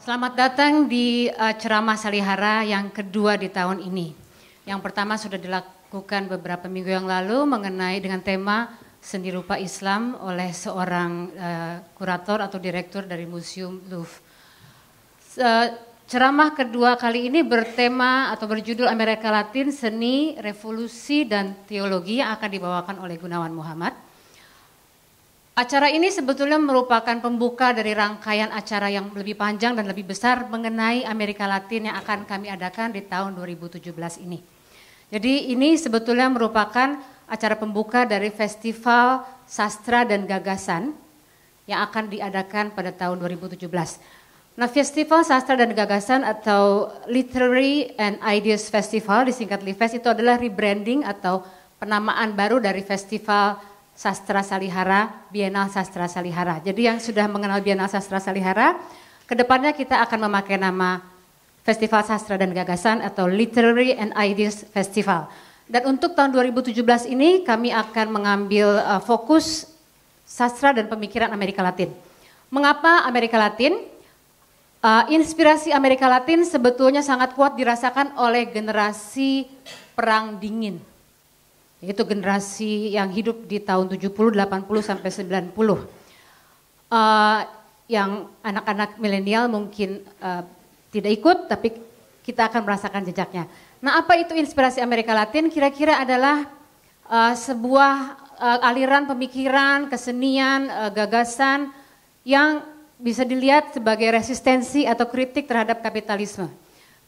Selamat datang di ceramah Salihara yang kedua di tahun ini. Yang pertama sudah dilakukan beberapa minggu yang lalu mengenai dengan tema Seni Rupa Islam oleh seorang kurator atau direktur dari Museum Louvre. Ceramah kedua kali ini bertema atau berjudul Amerika Latin, Seni, Revolusi, dan Teologi yang akan dibawakan oleh Gunawan Muhammad. Acara ini sebetulnya merupakan pembuka dari rangkaian acara yang lebih panjang dan lebih besar mengenai Amerika Latin yang akan kami adakan di tahun 2017 ini. Jadi ini sebetulnya merupakan acara pembuka dari Festival Sastra dan Gagasan yang akan diadakan pada tahun 2017. Nah, Festival Sastra dan Gagasan atau Literary and Ideas Festival disingkat LIFES itu adalah rebranding atau penamaan baru dari Festival Sastra Salihara, Bienal Sastra Salihara. Jadi yang sudah mengenal Bienal Sastra Salihara, kedepannya kita akan memakai nama Festival Sastra dan Gagasan atau Literary and Ideas Festival. Dan untuk tahun 2017 ini kami akan mengambil fokus sastra dan pemikiran Amerika Latin. Mengapa Amerika Latin? Inspirasi Amerika Latin sebetulnya sangat kuat dirasakan oleh generasi Perang Dingin. Yaitu generasi yang hidup di tahun 70, 80 sampai 90. Yang anak-anak milenial mungkin tidak ikut, tapi kita akan merasakan jejaknya. Nah, apa itu inspirasi Amerika Latin? Kira-kira adalah sebuah aliran pemikiran, kesenian, gagasan yang bisa dilihat sebagai resistensi atau kritik terhadap kapitalisme.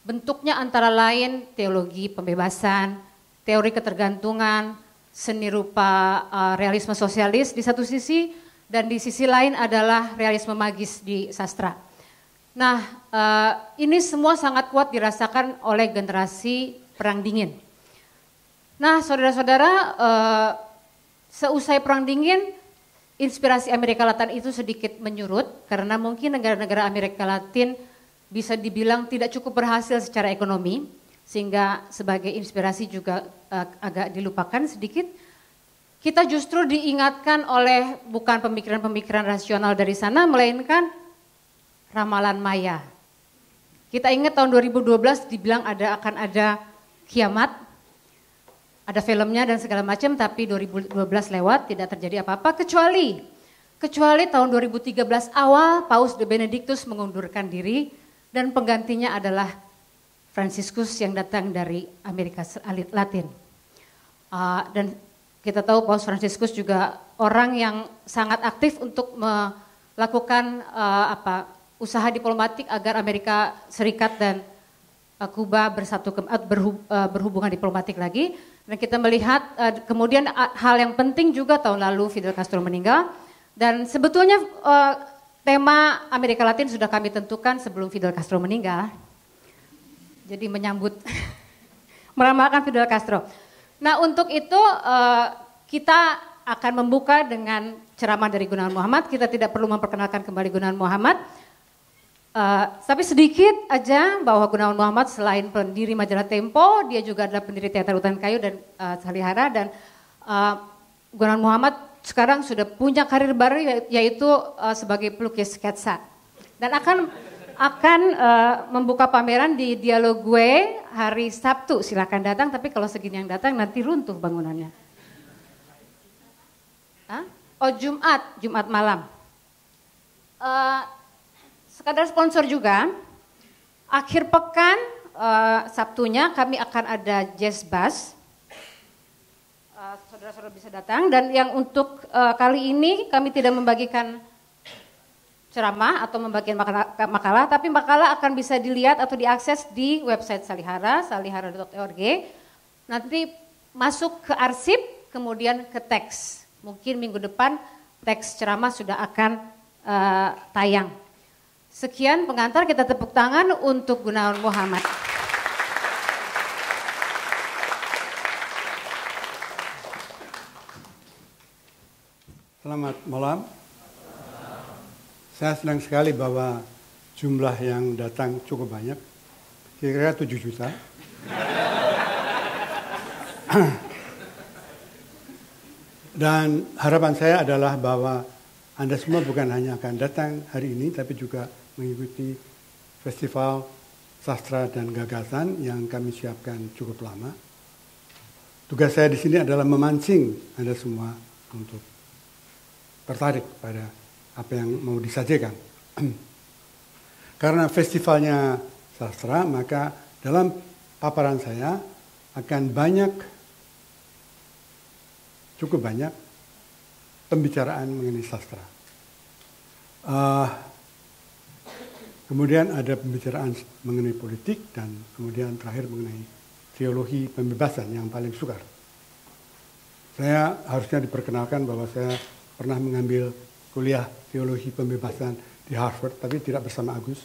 Bentuknya antara lain teologi pembebasan, teori ketergantungan, seni rupa realisme sosialis di satu sisi, dan di sisi lain adalah realisme magis di sastra. Nah, ini semua sangat kuat dirasakan oleh generasi Perang Dingin. Nah, saudara-saudara, seusai Perang Dingin, inspirasi Amerika Latin itu sedikit menyurut, karena mungkin negara-negara Amerika Latin bisa dibilang tidak cukup berhasil secara ekonomi, sehingga sebagai inspirasi juga agak dilupakan sedikit. Kita justru diingatkan oleh bukan pemikiran-pemikiran rasional dari sana, melainkan ramalan maya. Kita ingat tahun 2012 dibilang akan ada kiamat, ada filmnya dan segala macam, tapi 2012 lewat tidak terjadi apa-apa kecuali tahun 2013 awal Paus Benedictus mengundurkan diri dan penggantinya adalah Franciscus yang datang dari Amerika Latin. Dan kita tahu Paus Franciscus juga orang yang sangat aktif untuk melakukan usaha diplomatik agar Amerika Serikat dan Kuba berhubungan diplomatik lagi. Dan kita melihat kemudian hal yang penting juga tahun lalu Fidel Castro meninggal. Dan sebetulnya tema Amerika Latin sudah kami tentukan sebelum Fidel Castro meninggal. Jadi menyambut, meramalkan Fidel Castro. Nah, untuk itu kita akan membuka dengan ceramah dari Gunawan Muhammad. Kita tidak perlu memperkenalkan kembali Gunawan Muhammad. Tapi sedikit aja bahwa Gunawan Muhammad selain pendiri majalah Tempo, dia juga adalah pendiri Teater Hutan Kayu dan Salihara. Dan Gunawan Muhammad sekarang sudah punya karir baru, yaitu sebagai pelukis sketsa. Dan akan membuka pameran di Dialog Gue hari Sabtu, silakan datang, tapi kalau segini yang datang nanti runtuh bangunannya. Oh, Jumat malam. Sekadar sponsor juga, akhir pekan Sabtunya kami akan ada jazz bass. Saudara-saudara bisa datang, dan yang untuk kali ini kami tidak membagikan ceramah atau membagikan makalah, tapi makalah akan bisa dilihat atau diakses di website Salihara, salihara.org. Nanti masuk ke arsip, kemudian ke teks. Mungkin minggu depan teks ceramah sudah akan tayang. Sekian pengantar, kita tepuk tangan untuk Gunawan Muhammad. Selamat malam. Saya senang sekali bahwa jumlah yang datang cukup banyak, kira-kira 7 juta. Dan harapan saya adalah bahwa Anda semua bukan hanya akan datang hari ini, tapi juga mengikuti festival sastra dan gagasan yang kami siapkan cukup lama. Tugas saya di sini adalah memancing Anda semua untuk tertarik pada apa yang mau disajikan. Karena festivalnya sastra, maka dalam paparan saya akan cukup banyak pembicaraan mengenai sastra. Kemudian ada pembicaraan mengenai politik dan kemudian terakhir mengenai teologi pembebasan yang paling sukar. Saya harusnya diperkenalkan bahwa saya pernah mengambil kuliah teologi pembebasan di Harvard, tapi tidak bersama Agus.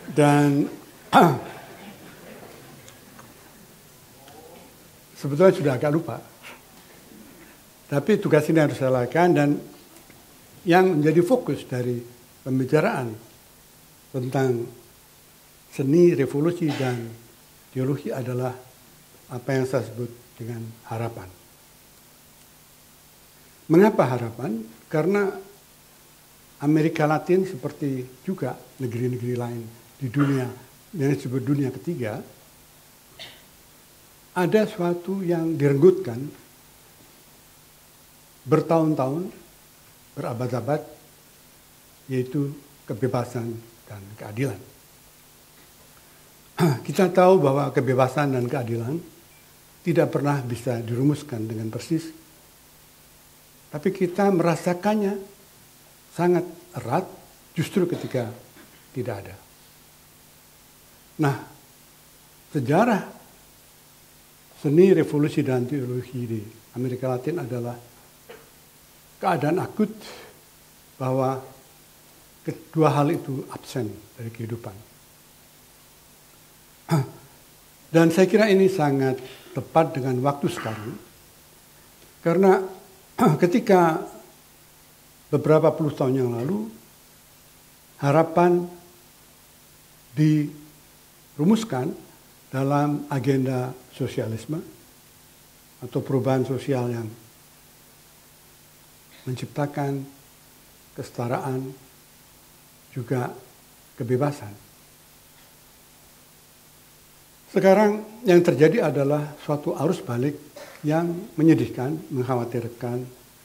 Dan sebetulnya sudah agak lupa. Tapi tugas ini harus saya lakukan, dan yang menjadi fokus dari pembicaraan tentang seni, revolusi, dan teologi adalah apa yang saya sebut dengan harapan. Mengapa harapan? Karena Amerika Latin seperti juga negeri-negeri lain di dunia yang disebut dunia ketiga, ada suatu yang direnggutkan bertahun-tahun, berabad-abad, yaitu kebebasan dan keadilan. Kita tahu bahwa kebebasan dan keadilan tidak pernah bisa dirumuskan dengan persis, tapi kita merasakannya sangat erat justru ketika tidak ada. Nah, sejarah seni, revolusi, dan teologi di Amerika Latin adalah keadaan akut bahwa kedua hal itu absen dari kehidupan. Dan saya kira ini sangat tepat dengan waktu sekarang, karena ketika beberapa puluh tahun yang lalu harapan dirumuskan dalam agenda sosialisme atau perubahan sosial yang menciptakan kesetaraan, juga kebebasan. Sekarang yang terjadi adalah suatu arus balik yang menyedihkan, mengkhawatirkan,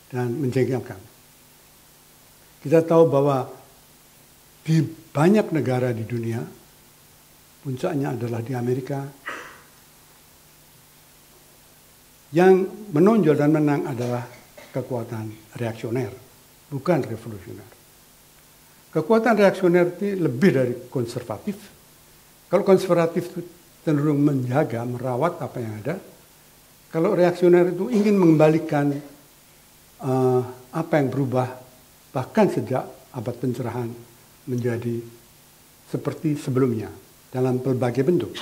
dan menjengkelkan. Kita tahu bahwa di banyak negara di dunia, puncaknya adalah di Amerika, yang menonjol dan menang adalah kekuatan reaksioner, bukan revolusioner. Kekuatan reaksioner itu lebih dari konservatif. Kalau konservatif itu cenderung menjaga, merawat apa yang ada. Kalau reaksioner itu ingin mengembalikan apa yang berubah, bahkan sejak abad pencerahan menjadi seperti sebelumnya dalam berbagai bentuk.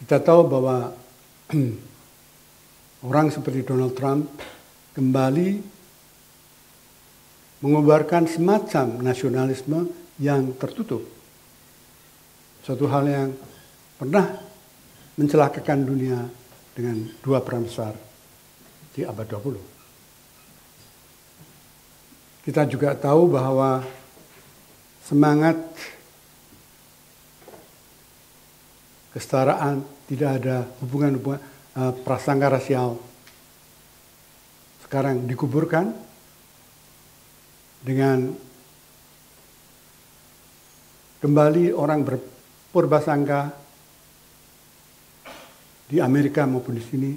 Kita tahu bahwa orang seperti Donald Trump kembali mengobarkan semacam nasionalisme yang tertutup. Suatu hal yang pernah mencelakakan dunia dengan dua perang besar di abad 20. Kita juga tahu bahwa semangat kesetaraan, tidak ada hubungan-hubungan prasangka rasial sekarang dikuburkan dengan kembali orang berpurbasangka di Amerika maupun di sini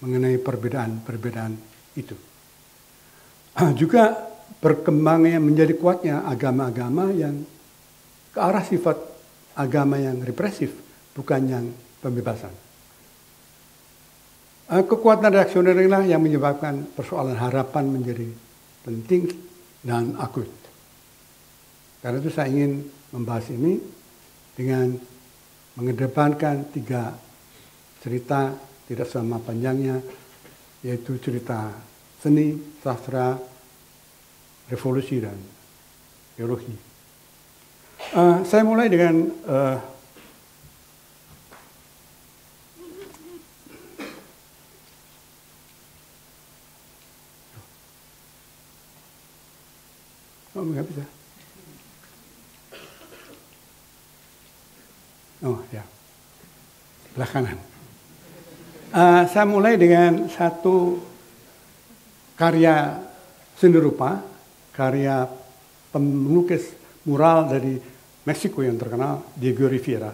mengenai perbedaan-perbedaan itu. Juga berkembangnya menjadi kuatnya agama-agama yang ke arah sifat agama yang represif, bukan yang pembebasan. Kekuatan reaksioner inilah yang menyebabkan persoalan harapan menjadi penting dan akut. Karena itu saya ingin membahas ini dengan mengedepankan 3 cerita, tidak sama panjangnya, yaitu cerita seni, sastra, revolusi, dan teologi. Saya mulai dengan nggak bisa. Oh ya, sebelah kanan. Saya mulai dengan satu karya seni rupa, karya pelukis mural dari Meksiko yang terkenal, Diego Rivera.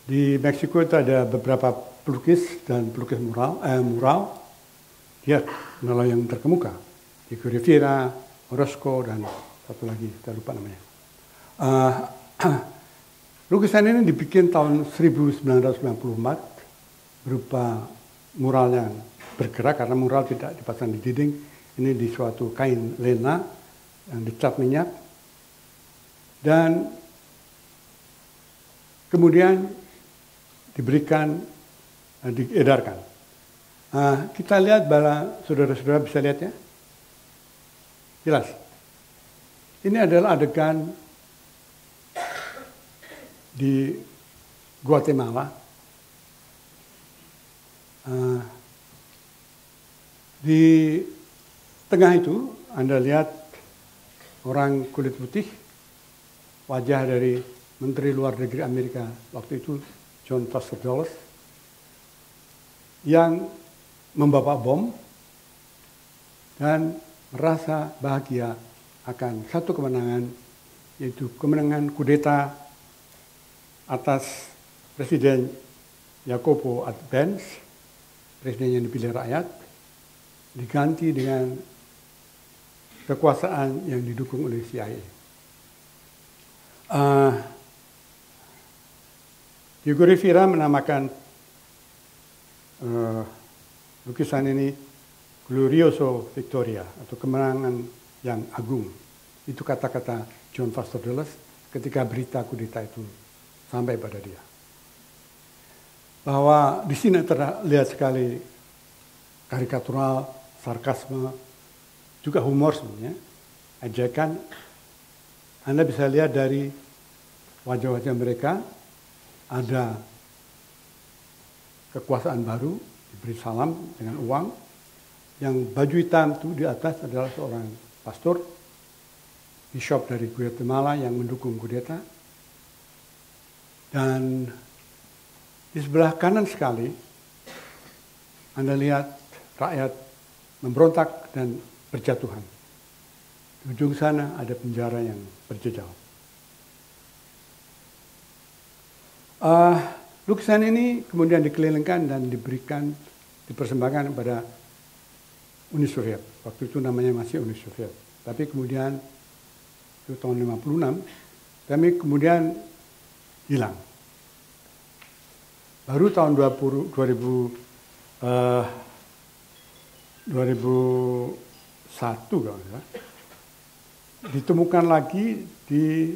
Di Meksiko itu ada beberapa pelukis dan pelukis mural. Dia adalah yang terkemuka. Diego Rivera, Orozco, dan satu lagi, saya lupa namanya. Lukisan ini dibikin tahun 1994 berupa mural yang bergerak karena mural tidak dipasang di dinding. Ini di suatu kain lena yang dicat minyak. Dan kemudian diberikan, diedarkan. Kita lihat bahwa saudara-saudara bisa lihat ya. Jelas. Ini adalah adegan di Guatemala. Di tengah itu Anda lihat orang kulit putih, wajah dari Menteri Luar Negeri Amerika waktu itu, John Foster Dulles, yang membawa bom dan merasa bahagia akan satu kemenangan, yaitu kemenangan kudeta atas Presiden Jacobo Arbenz, presiden yang dipilih rakyat, diganti dengan kekuasaan yang didukung oleh CIA. Diego Rivera menamakan lukisan ini Glorioso Victoria, atau kemenangan yang agung. Itu kata-kata John Foster Dulles ketika berita kudeta itu sampai pada dia. Bahwa di sini terlihat sekali karikatural, sarkasme, juga humor sebenarnya, ejekan. Anda bisa lihat dari wajah-wajah mereka, ada kekuasaan baru, diberi salam dengan uang. Yang baju hitam itu di atas adalah seorang pastor, bishop dari Guatemala yang mendukung kudeta. Dan di sebelah kanan sekali, Anda lihat rakyat memberontak dan berjatuhan. Di ujung sana ada penjara yang berjejal. Lukisan ini kemudian dikelilingkan dan dipersembahkan kepada Uni Soviet. Waktu itu namanya masih Uni Soviet. Tapi kemudian itu tahun 56, kami kemudian hilang. Baru tahun 2001 kalau enggak, ditemukan lagi di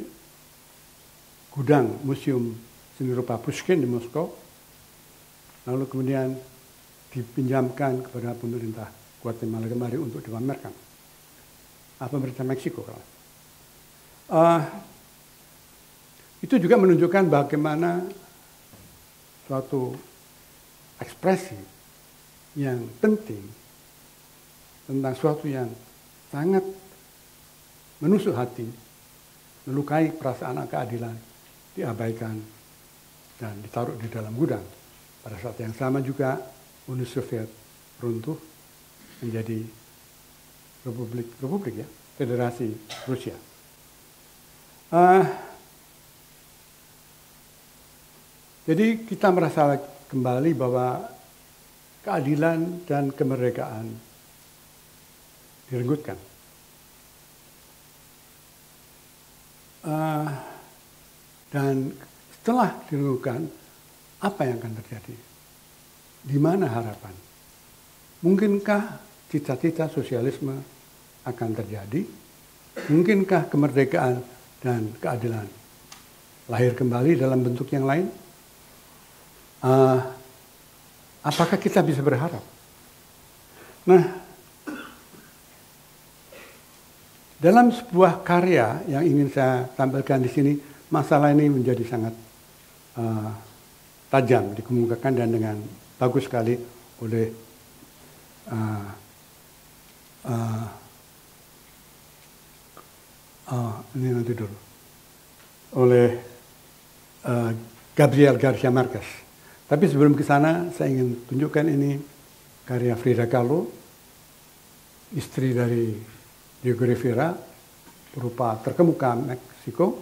gudang Museum Seni Rupa Pushkin di Moskow. Lalu kemudian dipinjamkan kepada pemerintah Guatemala kembali untuk dipamerkan. Pemerintah Meksiko. Itu juga menunjukkan bagaimana suatu ekspresi yang penting tentang suatu yang sangat menusuk hati, melukai perasaan keadilan, diabaikan dan ditaruh di dalam gudang. Pada saat yang sama juga Uni Soviet runtuh menjadi republik ya, Federasi Rusia. Jadi kita merasa kembali bahwa keadilan dan kemerdekaan direnggutkan. Dan setelah direnggutkan, apa yang akan terjadi? Di mana harapan? Mungkinkah cita-cita sosialisme akan terjadi? Mungkinkah kemerdekaan dan keadilan lahir kembali dalam bentuk yang lain? Apakah kita bisa berharap? Nah, dalam sebuah karya yang ingin saya tampilkan di sini, masalah ini menjadi sangat tajam dikemukakan dan dengan bagus sekali oleh ini nanti dulu oleh Gabriel Garcia Marquez. Tapi sebelum ke sana, saya ingin tunjukkan ini karya Frida Kahlo, istri dari Diego Rivera, berupa terkemuka Meksiko,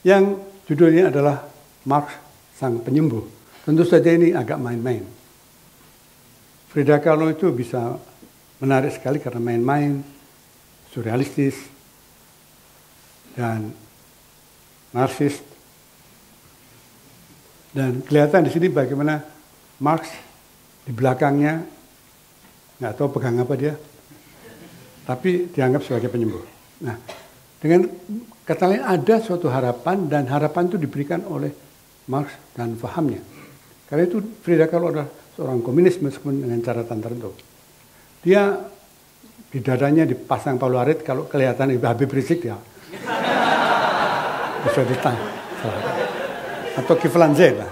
yang judulnya adalah Marx Sang Penyembuh. Tentu saja ini agak main-main. Frida Kahlo itu bisa menarik sekali karena main-main, surrealistis, dan narsis. Dan kelihatan di sini bagaimana Marx di belakangnya, nggak tahu pegang apa dia, tapi dianggap sebagai penyembuh. Nah, dengan kata lain ada suatu harapan, dan harapan itu diberikan oleh Marx dan fahamnya. Karena itu Frida Kahlo adalah seorang komunis meskipun dengan catatan tertentu. Dia di dadanya dipasang palu arit, kalau kelihatan Habib Rizik ya bisa ditanya. Atau Kiflan Zain lah.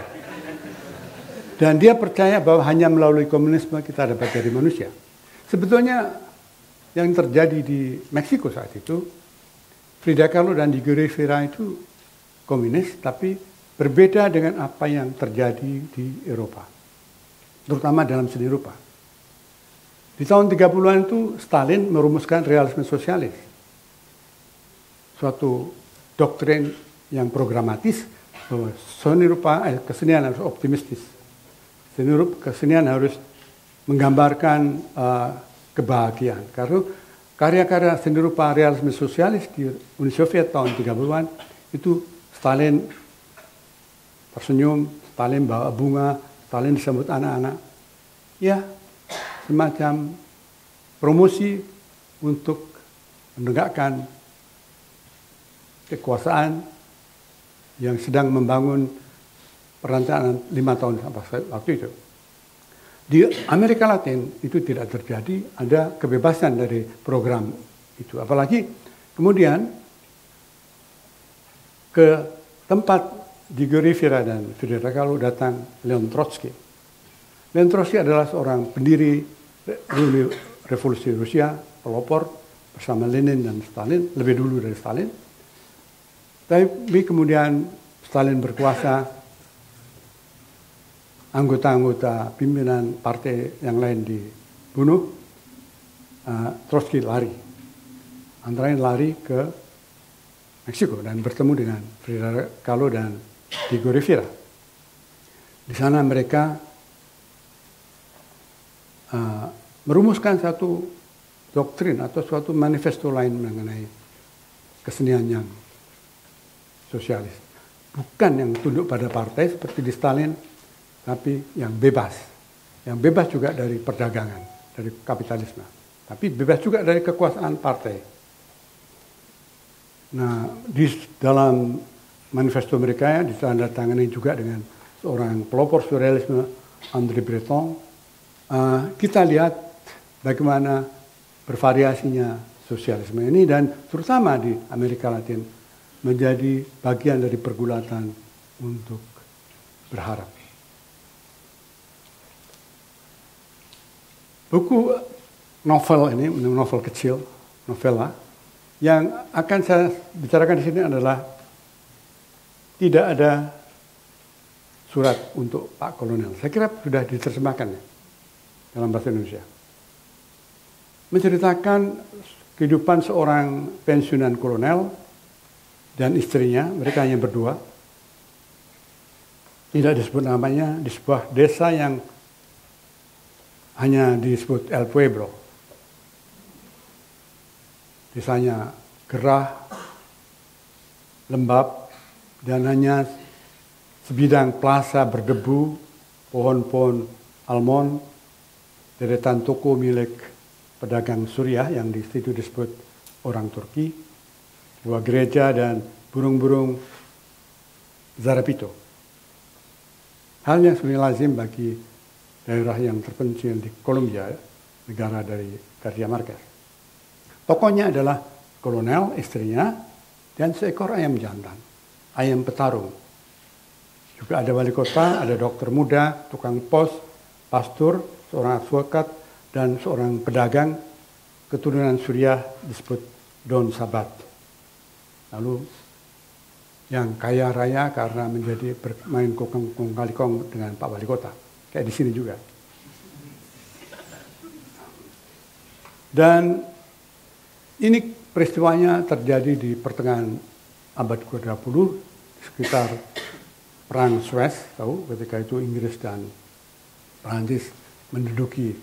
Dan dia percaya bahwa hanya melalui komunisme kita dapat jadi manusia. Sebetulnya yang terjadi di Meksiko saat itu, Frida Kahlo dan Diego Rivera itu komunis, tapi berbeda dengan apa yang terjadi di Eropa. Terutama dalam seni rupa. Di tahun 30-an itu Stalin merumuskan realisme sosialis. Suatu doktrin yang programatis, bahwa seni rupa, kesenian harus optimistis. Kesenian harus menggambarkan kebahagiaan. Karena karya-karya seni rupa realisme sosialis di Uni Soviet tahun 30-an itu Stalin tersenyum, Stalin bawa bunga, Stalin disambut anak-anak. Ya, semacam promosi untuk menegakkan kekuasaan yang sedang membangun perencanaan 5 tahun waktu itu. Di Amerika Latin itu tidak terjadi, ada kebebasan dari program itu. Apalagi kemudian ke tempat Diego Rivera dan Frida Kahlo datang Leon Trotsky. Leon Trotsky adalah seorang pendiri revolusi Rusia, pelopor bersama Lenin dan Stalin, lebih dulu dari Stalin. Tapi kemudian Stalin berkuasa, anggota-anggota pimpinan partai yang lain dibunuh, Trotsky lari. Antara lain lari ke Meksiko dan bertemu dengan Frida Kahlo dan Diego Rivera. Di sana mereka merumuskan satu doktrin atau suatu manifesto lain mengenai kesenian yang sosialis. Bukan yang tunduk pada partai seperti di Stalin, tapi yang bebas. Yang bebas juga dari perdagangan, dari kapitalisme. Tapi bebas juga dari kekuasaan partai. Nah, di dalam manifesto mereka ditandatangani juga dengan seorang pelopor surrealisme, André Breton. Kita lihat bagaimana bervariasinya sosialisme ini, dan terutama di Amerika Latin menjadi bagian dari pergulatan untuk berharap. Buku novel ini, novel kecil, novela, yang akan saya bicarakan di sini adalah tidak ada surat untuk Pak Kolonel. Saya kira sudah diterjemahkan ya, dalam bahasa Indonesia. Menceritakan kehidupan seorang pensiunan kolonel dan istrinya, mereka hanya berdua. Tidak disebut namanya, di sebuah desa yang hanya disebut El Pueblo. Desanya gerah, lembab, dan hanya sebidang plaza berdebu, pohon-pohon almond, deretan toko milik pedagang Suriah yang di situ disebut orang Turki, sebuah gereja, dan burung-burung zarapito. Hal yang sebenarnya lazim bagi daerah yang terpencil di Kolombia, negara dari Garcia Marquez. Tokohnya adalah kolonel, istrinya, dan seekor ayam jantan, ayam petarung. Juga ada wali kota, ada dokter muda, tukang pos, pastor, seorang advokat, dan seorang pedagang keturunan Suriah disebut Don Sabat. Lalu yang kaya raya karena menjadi bermain kong kali kong dengan Pak Wali Kota. Kayak di sini juga. Dan ini peristiwanya terjadi di pertengahan abad ke-20, sekitar Perang Suez, tahu ketika itu Inggris dan Prancis menduduki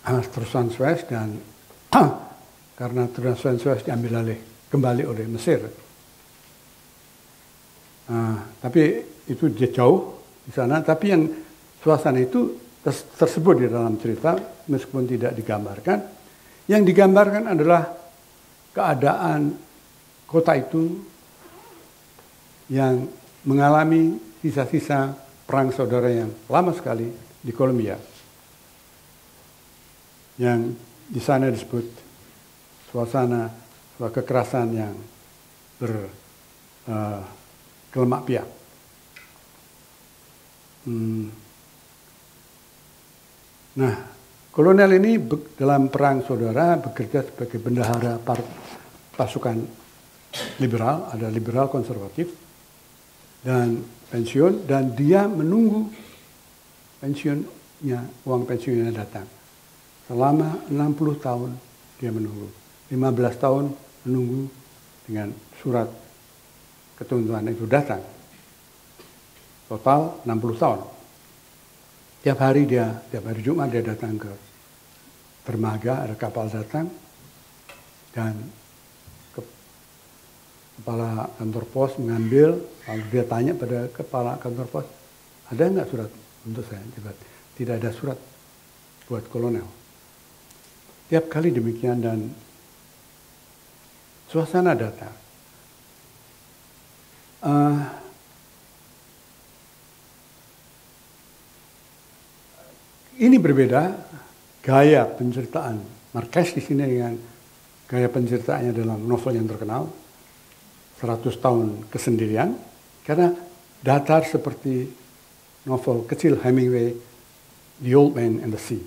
terusan Suez dan karena terusan Suez diambil alih kembali oleh Mesir. Tapi itu jauh di sana, tapi yang suasana itu tersebut di dalam cerita meskipun tidak digambarkan. Yang digambarkan adalah keadaan kota itu yang mengalami sisa-sisa perang saudara yang lama sekali di Kolombia. Yang di sana disebut suasana kekerasan yang bergelemak pihak. Nah, kolonel ini dalam perang saudara bekerja sebagai bendahara pasukan liberal, ada liberal konservatif, dan pensiun, dan dia menunggu uang pensiunnya datang. Selama 60 tahun dia menunggu, 15 tahun menunggu dengan surat ketentuan itu datang. Total 60 tahun. Tiap hari Jumat dia datang ke dermaga, ada kapal datang, dan kepala kantor pos mengambil, lalu dia tanya pada kepala kantor pos, ada nggak surat untuk saya? Tidak ada surat buat kolonel. Tiap kali demikian dan suasana datang. Ini berbeda gaya penceritaan Marquez di sini dengan gaya penceritaannya dalam novel yang terkenal 100 tahun kesendirian, karena datar seperti novel kecil Hemingway The Old Man and the Sea.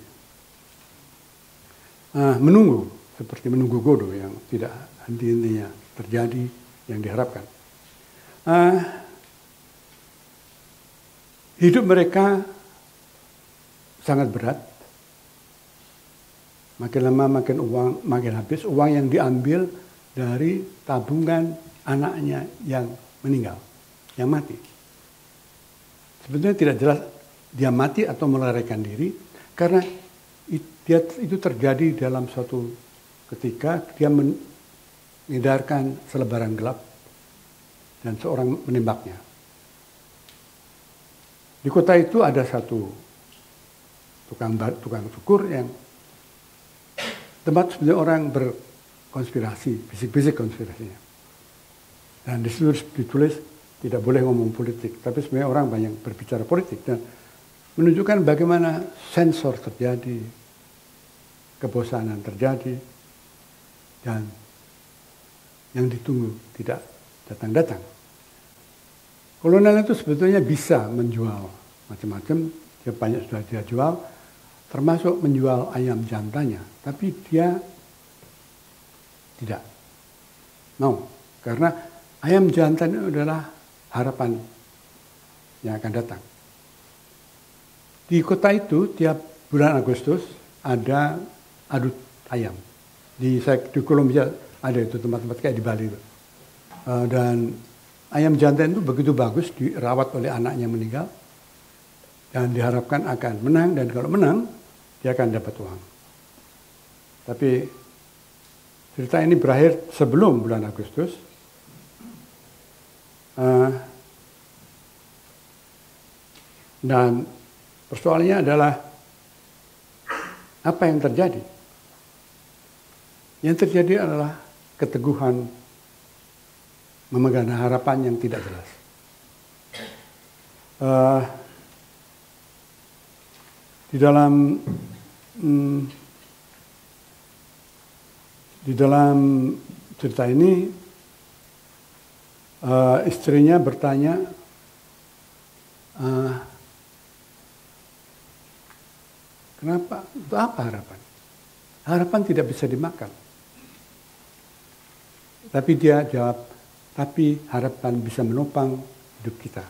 Menunggu seperti menunggu Godot yang tidak henti-hentinya terjadi yang diharapkan. Hidup mereka sangat berat, makin lama makin makin habis uang yang diambil dari tabungan anaknya yang meninggal, yang mati. Sebetulnya tidak jelas dia mati atau melarikan diri, karena itu terjadi dalam suatu ketika dia mengedarkan selebaran gelap dan seorang menembaknya. Di kota itu ada satu tukang cukur yang tempat sebenarnya orang berkonspirasi, bisik-bisik konspirasinya. Dan di situ ditulis tidak boleh ngomong politik, tapi sebenarnya orang banyak berbicara politik dan menunjukkan bagaimana sensor terjadi, kebosanan terjadi, dan yang ditunggu tidak datang-datang. Kolonel itu sebetulnya bisa menjual macam-macam, dia banyak sudah dia jual, termasuk menjual ayam jantannya, tapi dia tidak mau, karena ayam jantan itu adalah harapan yang akan datang. Di kota itu tiap bulan Agustus ada adu ayam. Di Kolombia ada itu tempat-tempat kayak di Bali itu. Dan ayam jantan itu begitu bagus, dirawat oleh anaknya meninggal, dan diharapkan akan menang, dan kalau menang dia akan dapat uang. Tapi cerita ini berakhir sebelum bulan Agustus. Dan persoalannya adalah apa yang terjadi? Yang terjadi adalah keteguhan memegang harapan yang tidak jelas. Di dalam cerita ini istrinya bertanya, kenapa? Itu apa harapan? Harapan tidak bisa dimakan. Tapi dia jawab, tapi harapan bisa menopang hidup kita.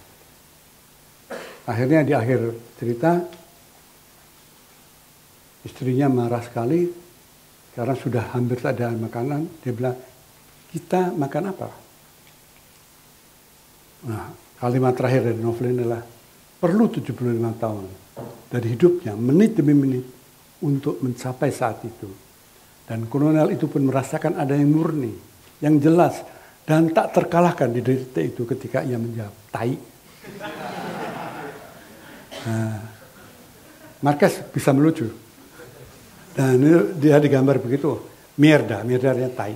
Akhirnya di akhir cerita, istrinya marah sekali karena sudah hampir tak ada makanan. Dia bilang, kita makan apa? Nah, kalimat terakhir dari novel ini adalah, perlu 75 tahun dari hidupnya, menit demi menit, untuk mencapai saat itu. Dan kolonel itu pun merasakan ada yang murni, yang jelas, dan tak terkalahkan di detik itu ketika ia menjawab, tai. Nah, Marquez bisa melucu. Dan dia digambar begitu, mierda artinya tai.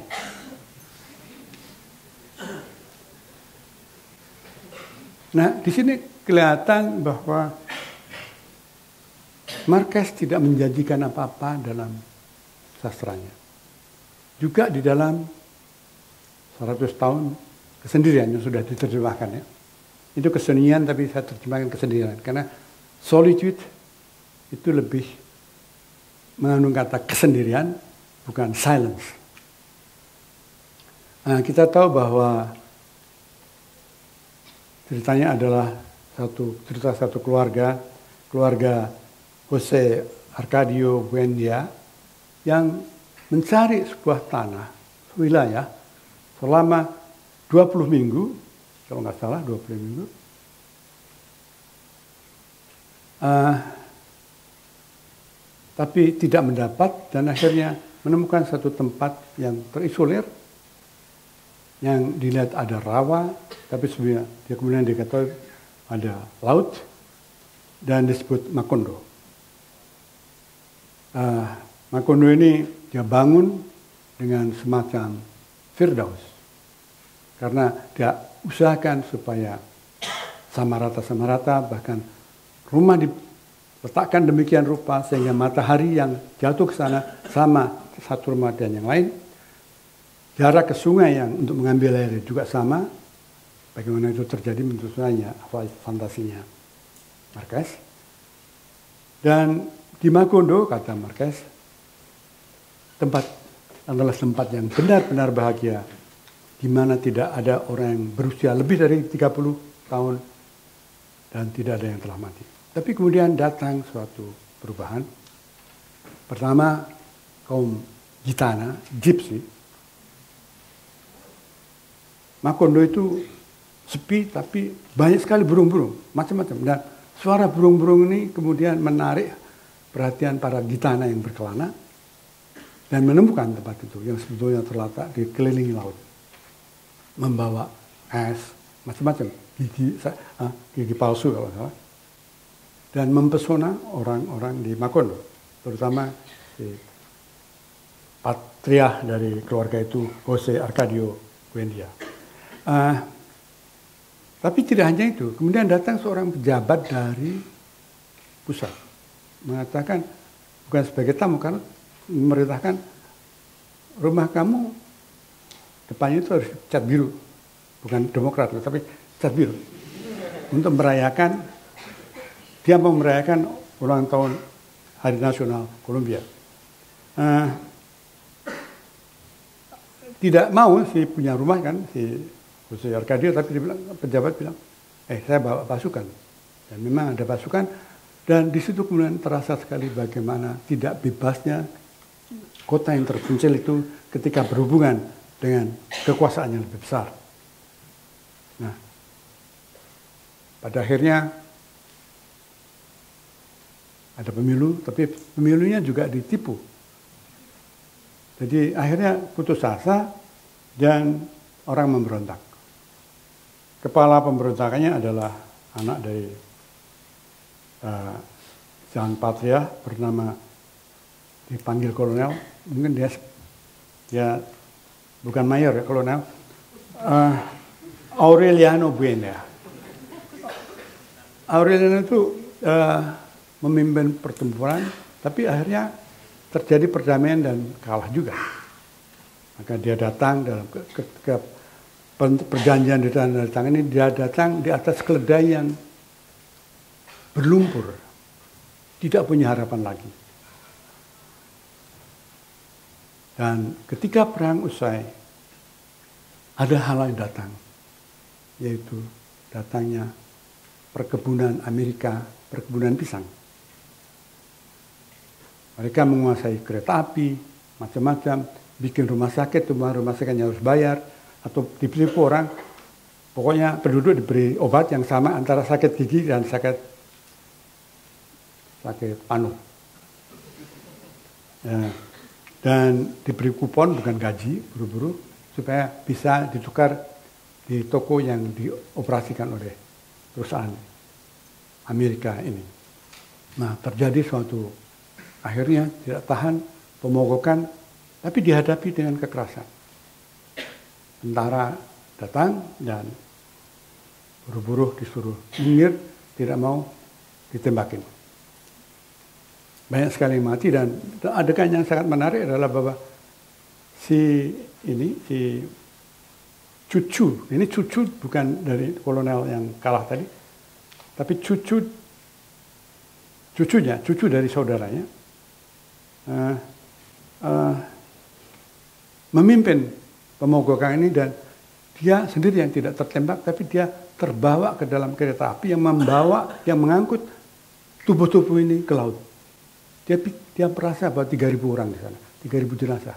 Nah, di sini kelihatan bahwa Marquez tidak menjanjikan apa-apa dalam sastranya. Juga di dalam 100 tahun kesendirian yang sudah diterjemahkan ya. Itu kesenian tapi saya terjemahkan kesendirian. Karena solitude itu lebih mengandung kata kesendirian, bukan silence. Nah, kita tahu bahwa ceritanya adalah cerita satu keluarga Jose Arcadio Buendia yang mencari sebuah tanah, wilayah selama 20 minggu, kalau nggak salah 20 minggu. Tapi tidak mendapat dan akhirnya menemukan satu tempat yang terisolir, yang dilihat ada rawa, tapi sebenarnya dia kemudian diketahui ada laut dan disebut Macondo. Macondo ini dia bangun dengan semacam Firdaus karena dia usahakan supaya sama rata, bahkan rumah diletakkan demikian rupa sehingga matahari yang jatuh ke sana sama satu rumah dan yang lain. Jarak ke sungai yang untuk mengambil air juga sama. Bagaimana itu terjadi menurut saya fantasinya Marquez. Dan di Macondo, kata Marquez, adalah tempat yang benar-benar bahagia, di mana tidak ada orang yang berusia lebih dari 30 tahun dan tidak ada yang telah mati. Tapi kemudian datang suatu perubahan. Pertama, kaum Gitana, Gypsy. Macondo itu sepi tapi banyak sekali burung-burung, macam-macam. Dan suara burung-burung ini kemudian menarik perhatian para Gitana yang berkelana dan menemukan tempat itu yang sebetulnya terletak di keliling laut. Membawa es, macam-macam, gigi palsu kalau salah. Dan mempesona orang-orang di Macondo, terutama si patriark dari keluarga itu, Jose Arcadio Buendia. Tapi tidak hanya itu, kemudian datang seorang pejabat dari pusat mengatakan, bukan sebagai tamu, karena memerintahkan rumah kamu depannya itu harus cat biru, bukan Demokrat, tapi cat biru, untuk merayakan, dia mau merayakan ulang tahun Hari Nasional Kolombia. Tidak mau si punya rumah kan, si Jose Arcadio, tapi pejabat bilang, saya bawa pasukan. Dan memang ada pasukan, dan di situ kemudian terasa sekali bagaimana tidak bebasnya kota yang terpencil itu ketika berhubungan dengan kekuasaan yang lebih besar. Nah, pada akhirnya ada pemilu, tapi pemilunya juga ditipu. Jadi akhirnya putus asa dan orang memberontak. Kepala pemberontakannya adalah anak dari Sang Patria, bernama, dipanggil kolonel, mungkin dia bukan mayor ya, kolonel, Aureliano Buendia. Aureliano itu memimpin pertempuran, tapi akhirnya terjadi perdamaian dan kalah juga. Maka dia datang dalam perjanjian di tanda tangan ini, dia datang di atas keledai yang berlumpur, tidak punya harapan lagi. Dan ketika perang usai, ada hal yang datang, yaitu datangnya perkebunan Amerika, perkebunan pisang. Mereka menguasai kereta api, macam-macam, bikin rumah sakit yang harus bayar, atau ditipu orang. Pokoknya penduduk diberi obat yang sama antara sakit gigi dan sakit paru. Ya. Dan diberi kupon, bukan gaji, buru-buru, supaya bisa ditukar di toko yang dioperasikan oleh perusahaan Amerika ini. Nah, terjadi suatu, akhirnya tidak tahan, pemogokan, tapi dihadapi dengan kekerasan. Tentara datang dan buru-buru disuruh minggir, tidak mau ditembakin. Banyak sekali mati, dan adegan yang sangat menarik adalah bahwa si cucu, ini cucu bukan dari kolonel yang kalah tadi, tapi cucu dari saudaranya, memimpin pemogokan ini, dan dia sendiri yang tidak tertembak, tapi dia terbawa ke dalam kereta api yang mengangkut tubuh-tubuh ini ke laut. Dia merasa bahwa 3.000 orang di sana, 3.000 jenazah.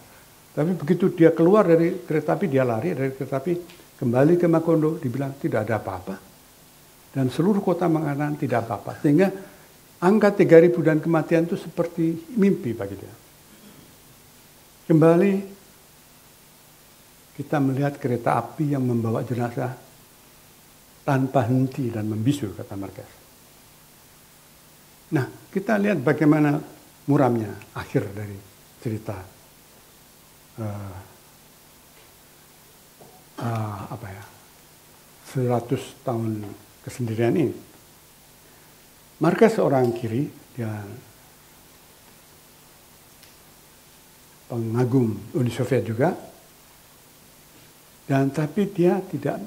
Tapi begitu dia keluar dari kereta api, dia lari dari kereta api, kembali ke Macondo, dibilang tidak ada apa-apa. Dan seluruh kota mengatakan tidak apa-apa. Sehingga angka 3.000 dan kematian itu seperti mimpi bagi dia. Kembali kita melihat kereta api yang membawa jenazah tanpa henti dan membisu, kata Marquez. Nah, kita lihat bagaimana muramnya akhir dari cerita 100 tahun kesendirian ini. Marquez seorang kiri, dia pengagum Uni Soviet juga, dan tapi dia tidak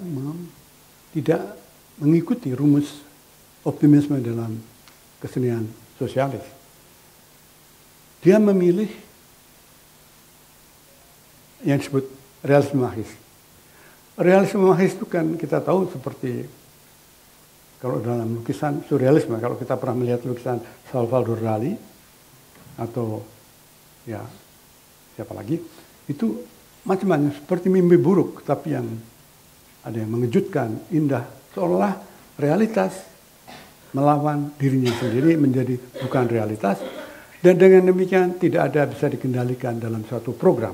mengikuti rumus optimisme dalam kesenian sosialis. Dia memilih yang disebut realisme mahis. Realisme mahis itu kan kita tahu seperti kalau dalam lukisan surrealisme, kalau kita pernah melihat lukisan Salvador Dali atau ya siapa lagi, itu macam-macam seperti mimpi buruk, tapi yang ada yang mengejutkan, indah, seolah realitas melawan dirinya sendiri menjadi bukan realitas, dan dengan demikian tidak ada bisa dikendalikan dalam suatu program,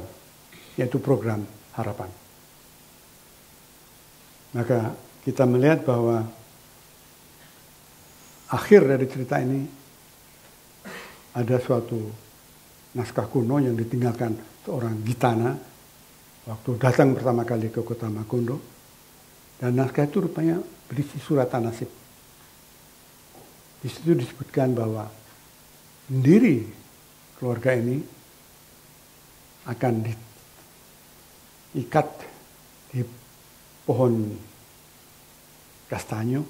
yaitu program harapan. Maka kita melihat bahwa akhir dari cerita ini ada suatu naskah kuno yang ditinggalkan seorang Gitana waktu datang pertama kali ke kota Macondo, dan naskah itu rupanya berisi suratan nasib. Di situ disebutkan bahwa pendiri keluarga ini akan diikat di pohon kastanyo,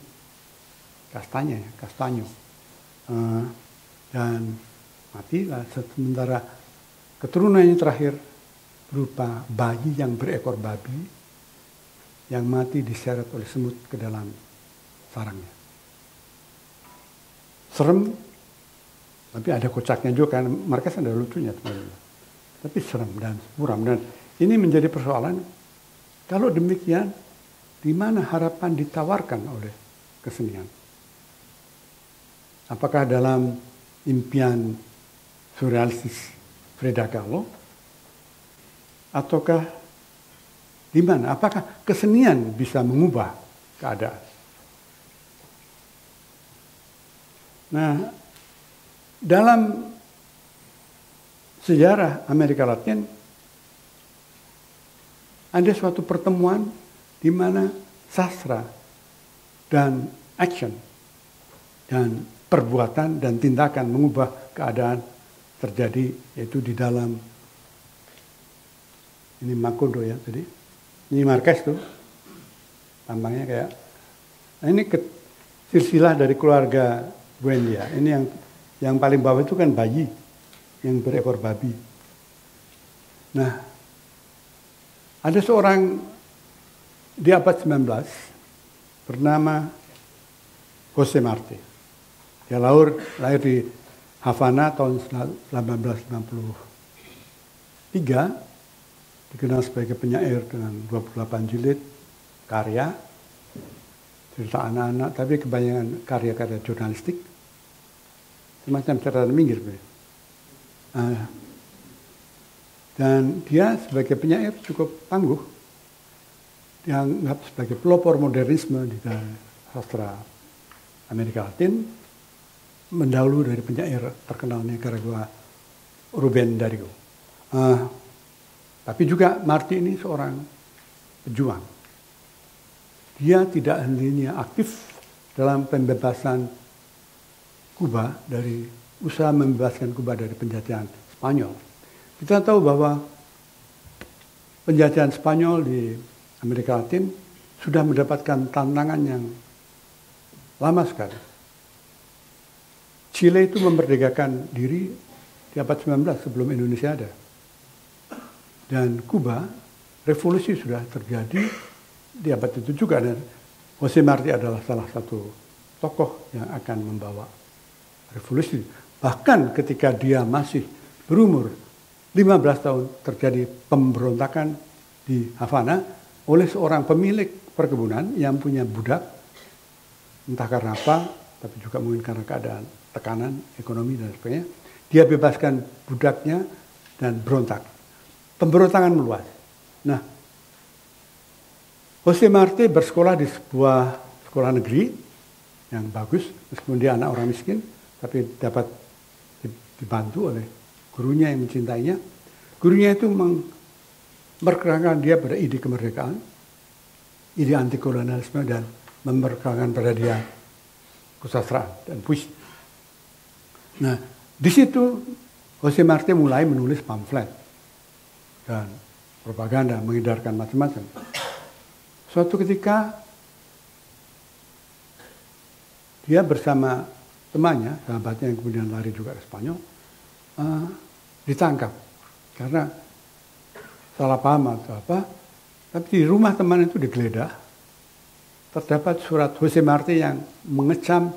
dan mati. Sementara keturunannya terakhir berupa bayi yang berekor babi yang mati diseret oleh semut ke dalam sarangnya. Serem, tapi ada kocaknya juga kan. Marquez ada lucunya sebenarnya. Tapi serem dan muram. Dan ini menjadi persoalan, kalau demikian, di mana harapan ditawarkan oleh kesenian? Apakah dalam impian surrealistis Frida Kahlo? Ataukah di mana? Apakah kesenian bisa mengubah keadaan? Nah, dalam sejarah Amerika Latin ada suatu pertemuan di mana sastra dan action dan perbuatan dan tindakan mengubah keadaan terjadi, yaitu di dalam ini Macondo ya tadi, ini Marquez tuh tampangnya kayak, nah ini silsilah dari keluarga Buendia. Ini yang paling bawah itu kan bayi yang berekor babi. Nah, ada seorang di abad 19 bernama Jose Marti. Dia lahir di Havana tahun 1893, dikenal sebagai penyair dengan 28 jilid karya, cerita anak-anak, tapi kebanyakan karya-karya jurnalistik, semacam catatan minggir. Dan dia sebagai penyair cukup tangguh, dianggap sebagai pelopor modernisme di sastra Amerika Latin, mendahului dari penyair terkenal Nicaragua Rubén Darío. Tapi juga Marti ini seorang pejuang. Dia tidak hanya aktif dalam pembebasan Kuba dari usaha membebaskan Kuba dari penjajahan Spanyol. Kita tahu bahwa penjajahan Spanyol di Amerika Latin sudah mendapatkan tantangan yang lama sekali. Chile itu memerdekakan diri di abad 19 sebelum Indonesia ada. Dan Kuba, revolusi sudah terjadi di abad itu juga. Dan Jose Marti adalah salah satu tokoh yang akan membawa revolusi. Bahkan ketika dia masih berumur 15 tahun terjadi pemberontakan di Havana oleh seorang pemilik perkebunan yang punya budak, entah karena apa, tapi juga mungkin karena keadaan tekanan ekonomi dan sebagainya. Dia bebaskan budaknya dan berontak. Pemberontakan meluas. Nah, Jose Marti bersekolah di sebuah sekolah negeri yang bagus, meskipun dia anak orang miskin, tapi dapat dibantu oleh gurunya yang mencintainya. Gurunya itu memperkenalkan dia pada ide kemerdekaan, ide anti kolonialisme, dan memperkenalkan pada dia kesusastraan dan puisi. Nah, di situ Jose Marti mulai menulis pamflet dan propaganda, mengedarkan macam-macam. Suatu ketika dia bersama temannya, sahabatnya yang kemudian lari juga ke Spanyol, ditangkap karena salah paham atau apa. Tapi di rumah teman itu digeledah, terdapat surat Jose Marti yang mengecam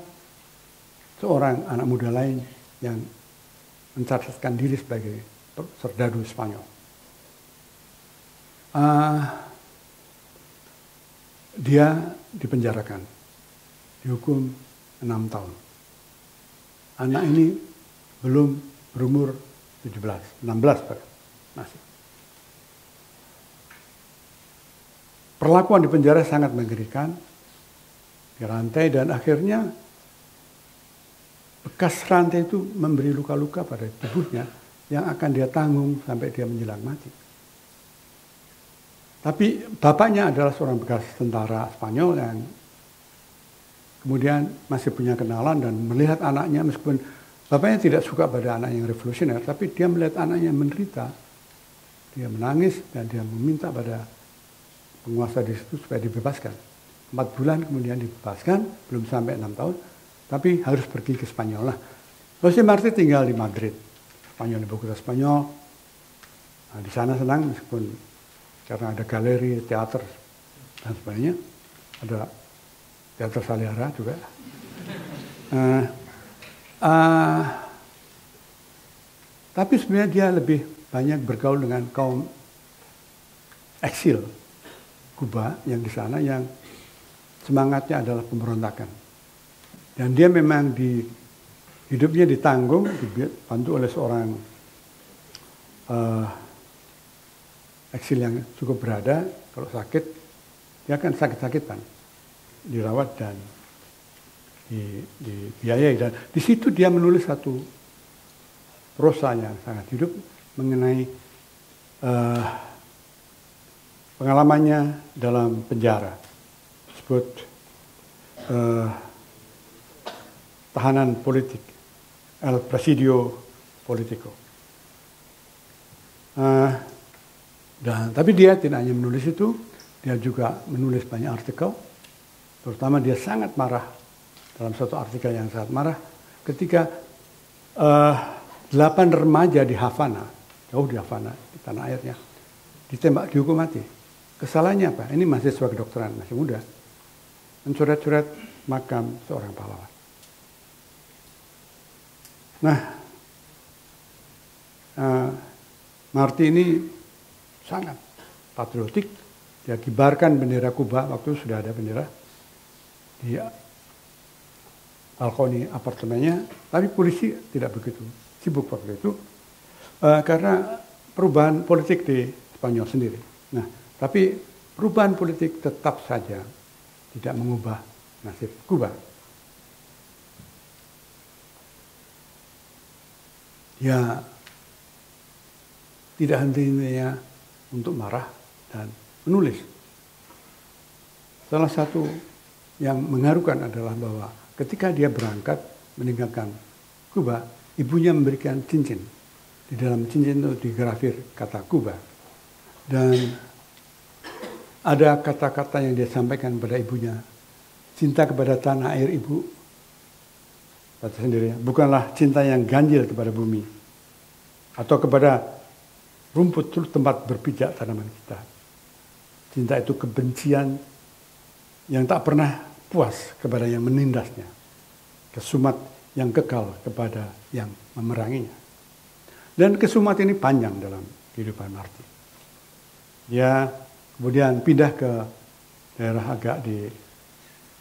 seorang anak muda lain yang mencatatkan diri sebagai serdadu Spanyol. Dia dipenjarakan, dihukum 6 tahun. Anak ini belum berumur 16 masih. Perlakuan di penjara sangat mengerikan, dirantai, dan akhirnya bekas rantai itu memberi luka-luka pada tubuhnya yang akan dia tanggung sampai dia menjelang mati. Tapi bapaknya adalah seorang bekas tentara Spanyol yang kemudian masih punya kenalan dan melihat anaknya, meskipun bapaknya tidak suka pada anak yang revolusioner, tapi dia melihat anaknya menderita. Dia menangis dan dia meminta pada penguasa di situ supaya dibebaskan. 4 bulan kemudian dibebaskan, belum sampai 6 tahun, tapi harus pergi ke Spanyol. Nah, Jose Marti tinggal di Madrid, Spanyol, ibu kota Spanyol. Nah, di sana senang meskipun karena ada galeri, teater, dan sebagainya. Ada teater Salihara juga. Tapi sebenarnya dia lebih banyak bergaul dengan kaum eksil Kuba yang di sana, yang semangatnya adalah pemberontakan. Dan dia memang hidupnya ditanggung, dibantu oleh seorang eksil yang cukup berada. Kalau sakit, dia akan sakit-sakitan, dirawat dan dibiayai. Dan di situ dia menulis satu prosa yang sangat hidup mengenai pengalamannya dalam penjara. Disebut tahanan politik, El Presidio Politico. Tapi dia tidak hanya menulis itu, dia juga menulis banyak artikel. Terutama dia sangat marah dalam satu artikel yang sangat marah ketika 8 remaja di Havana, jauh di Havana, di tanah airnya, ditembak, dihukum mati Kesalahannya apa? Ini mahasiswa kedokteran, masih muda. Mencoret-coret makam seorang pahlawan. Nah, Marty ini sangat patriotik. Dia kibarkan bendera Kuba, waktu itu sudah ada bendera di balkoni apartemennya. Tapi polisi tidak begitu sibuk waktu itu. Karena perubahan politik di Spanyol sendiri. Nah, tapi perubahan politik tetap saja tidak mengubah nasib Kuba. Dia tidak henti-hentinya untuk marah dan menulis. Salah satu yang mengharukan adalah bahwa ketika dia berangkat meninggalkan Kuba, ibunya memberikan cincin. Di dalam cincin itu digrafir kata Kuba. Dan ada kata-kata yang dia sampaikan pada ibunya. Cinta kepada tanah air ibu, kata sendiri, bukanlah cinta yang ganjil kepada bumi. Atau kepada rumput tempat berpijak tanaman kita. Cinta itu kebencian yang tak pernah puas kepada yang menindasnya. Kesumat yang kekal kepada yang memeranginya. Dan kesumat ini panjang dalam kehidupan Marty. Dia kemudian pindah ke daerah agak di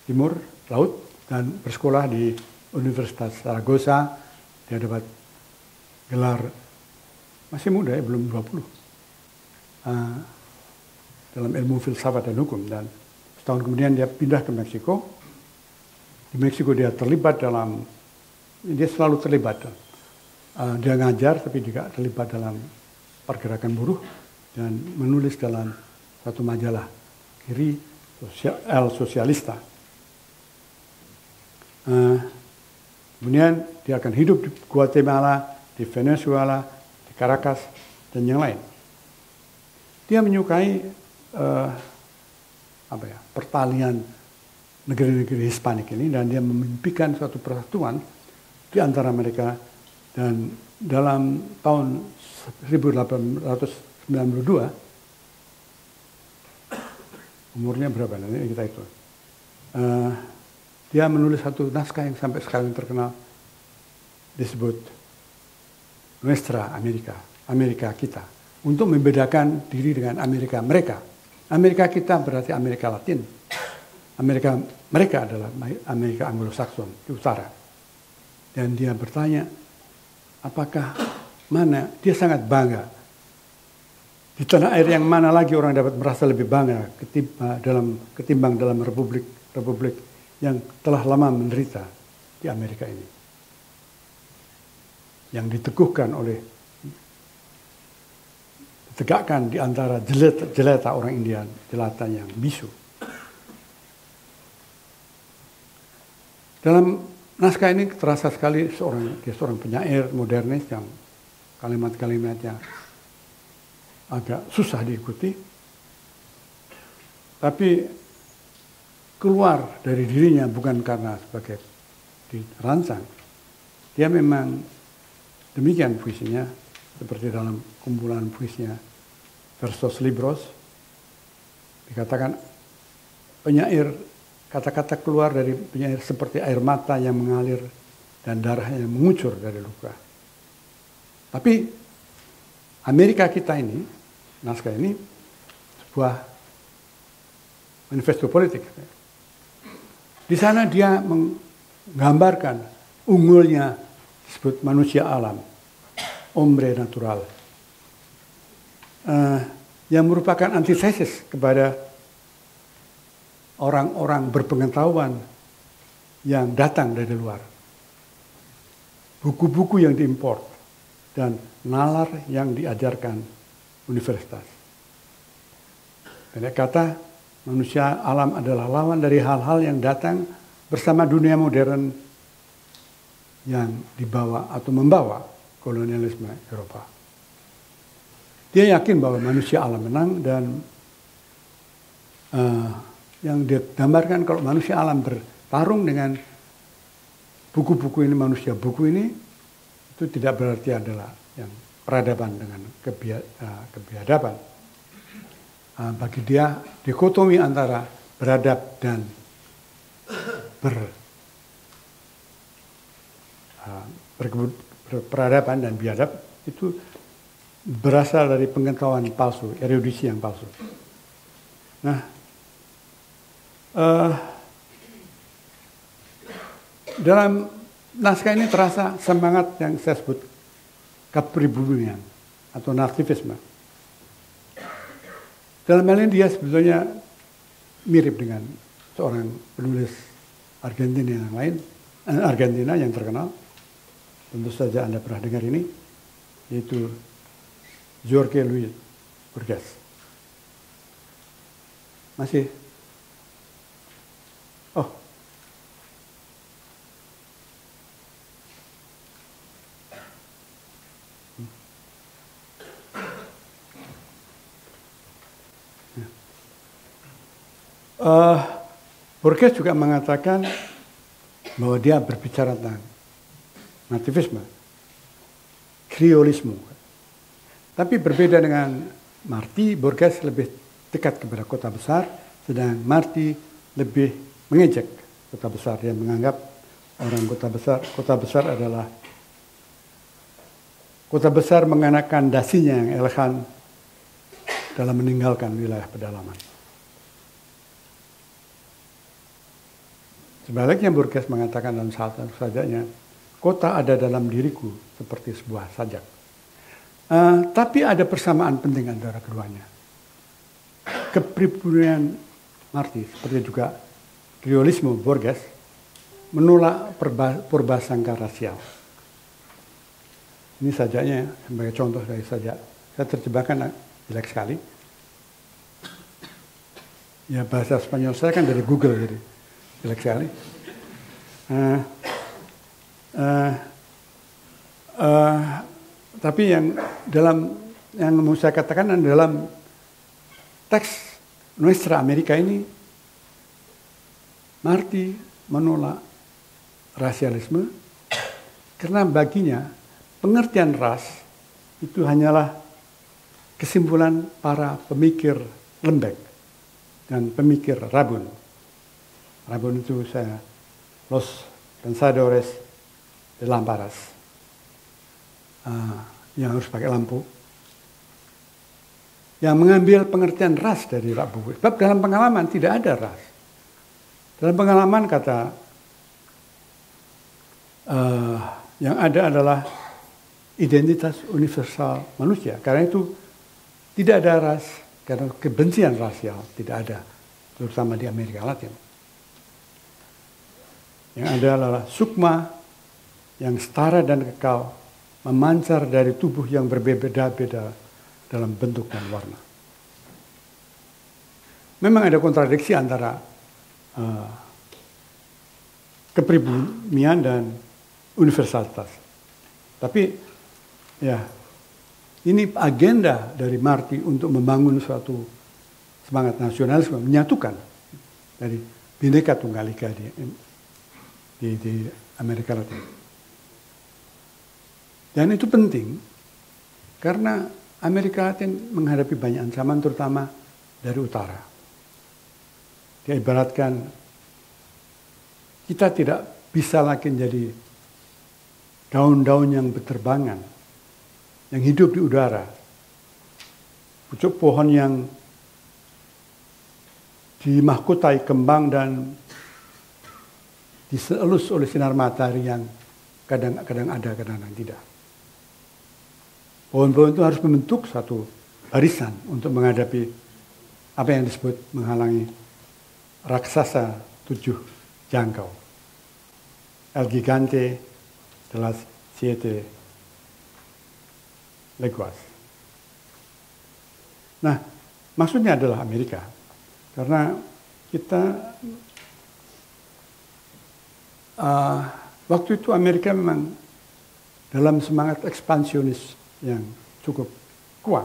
timur laut dan bersekolah di Universitas Zaragoza. Dia dapat gelar, masih muda ya, belum 20, dalam ilmu filsafat dan hukum. Dan setahun kemudian dia pindah ke Meksiko. Di Meksiko dia selalu terlibat. Dia ngajar tapi juga terlibat dalam pergerakan buruh dan menulis dalam satu majalah kiri, El Socialista. Kemudian dia akan hidup di Guatemala, di Venezuela, di Caracas, dan yang lain. Dia menyukai pertalian negeri-negeri Hispanik ini, dan dia memimpikan suatu persatuan di antara mereka. Dan dalam tahun 1892, umurnya berapa nanti kita itu, dia menulis satu naskah yang sampai sekarang terkenal, disebut Nuestra America, Amerika kita, untuk membedakan diri dengan Amerika mereka. Amerika kita berarti Amerika Latin, Amerika mereka adalah Amerika Anglo-Saxon di utara. Dan dia bertanya, apakah mana, dia sangat bangga. Di tanah air yang mana lagi orang dapat merasa lebih bangga ketimbang dalam republik yang telah lama menderita di Amerika ini. Yang diteguhkan ditegakkan di antara jelata orang India, jelata yang bisu. Dalam naskah ini terasa sekali dia seorang penyair modernis yang kalimat-kalimatnya agak susah diikuti. Tapi keluar dari dirinya bukan karena sebagai dirancang. Dia memang demikian puisinya, seperti dalam kumpulan puisinya Versos Libros. Dikatakan penyair, kata-kata keluar dari penyair seperti air mata yang mengalir dan darah yang mengucur dari luka. Tapi Amerika kita ini, naskah ini, sebuah manifesto politik. Di sana dia menggambarkan unggulnya disebut manusia alam, hombre natural, yang merupakan antitesis kepada orang-orang berpengetahuan yang datang dari luar. Buku-buku yang diimpor dan nalar yang diajarkan universitas. Pendek kata, manusia alam adalah lawan dari hal-hal yang datang bersama dunia modern yang dibawa atau membawa kolonialisme Eropa. Dia yakin bahwa manusia alam menang, dan yang digambarkan kalau manusia alam bertarung dengan buku-buku ini, manusia buku ini, itu tidak berarti adalah yang peradaban dengan kebiadaban. bagi dia dikotomi antara beradab dan berperadaban dan biadab itu berasal dari pengetahuan palsu, erudisi yang palsu. Nah, dalam naskah ini terasa semangat yang saya sebut kepribumian atau nativisme. Dalam hal ini dia sebetulnya mirip dengan seorang penulis Argentina yang terkenal. Tentu saja Anda pernah dengar ini, yaitu Jorge Luis Borges. Masih? Oh. Borges juga mengatakan bahwa dia berbicara tentang nativisme, kriolisme. Tapi berbeda dengan Marti, Borges lebih dekat kepada kota besar, sedang Marti lebih mengejek kota besar. Dia menganggap orang kota besar adalah kota besar mengenakan dasinya yang elegan dalam meninggalkan wilayah pedalaman. Sebaliknya Borges mengatakan dalam salah satu sajaknya, kota ada dalam diriku seperti sebuah sajak. Tapi ada persamaan penting antara keduanya. Kepribadian Marti, seperti juga kriolisme Borges, menolak purbasangka rasial. Ini sajaknya sebagai contoh dari sajak. Saya terjebakkan jelek sekali. Ya bahasa Spanyol saya kan dari Google jadi jelek sekali. Tapi yang mau saya katakan dalam teks Nuestra Amerika ini, Marti menolak rasialisme karena baginya pengertian ras itu hanyalah kesimpulan para pemikir lembek dan pemikir rabun. Rabun itu Los Pensadores de Lamparas, yang harus pakai lampu, yang mengambil pengertian ras dari Rabu. Sebab dalam pengalaman tidak ada ras. Dalam pengalaman kata yang ada adalah identitas universal manusia. Karena itu tidak ada ras, karena kebencian rasial tidak ada, terutama di Amerika Latin. Yang ada adalah sukma yang setara dan kekal, memancar dari tubuh yang berbeda-beda dalam bentuk dan warna. Memang ada kontradiksi antara kepribumian dan universalitas. Tapi ya, ini agenda dari Marti untuk membangun suatu semangat nasionalisme, menyatukan dari Bhinneka Tunggal Ika di Amerika Latin. Dan itu penting karena Amerika Latin menghadapi banyak ancaman terutama dari utara. Dia ibaratkan kita tidak bisa lagi menjadi daun-daun yang berterbangan, yang hidup di udara. Pucuk pohon yang dimahkotai kembang dan diselus oleh sinar matahari yang kadang-kadang ada, kadang-kadang tidak. Pohon-pohon itu harus membentuk satu barisan untuk menghadapi apa yang disebut menghalangi raksasa 7 jangkau. El Gigante de las 7 Leguas. Nah, maksudnya adalah Amerika. Karena kita waktu itu Amerika memang dalam semangat ekspansionis yang cukup kuat.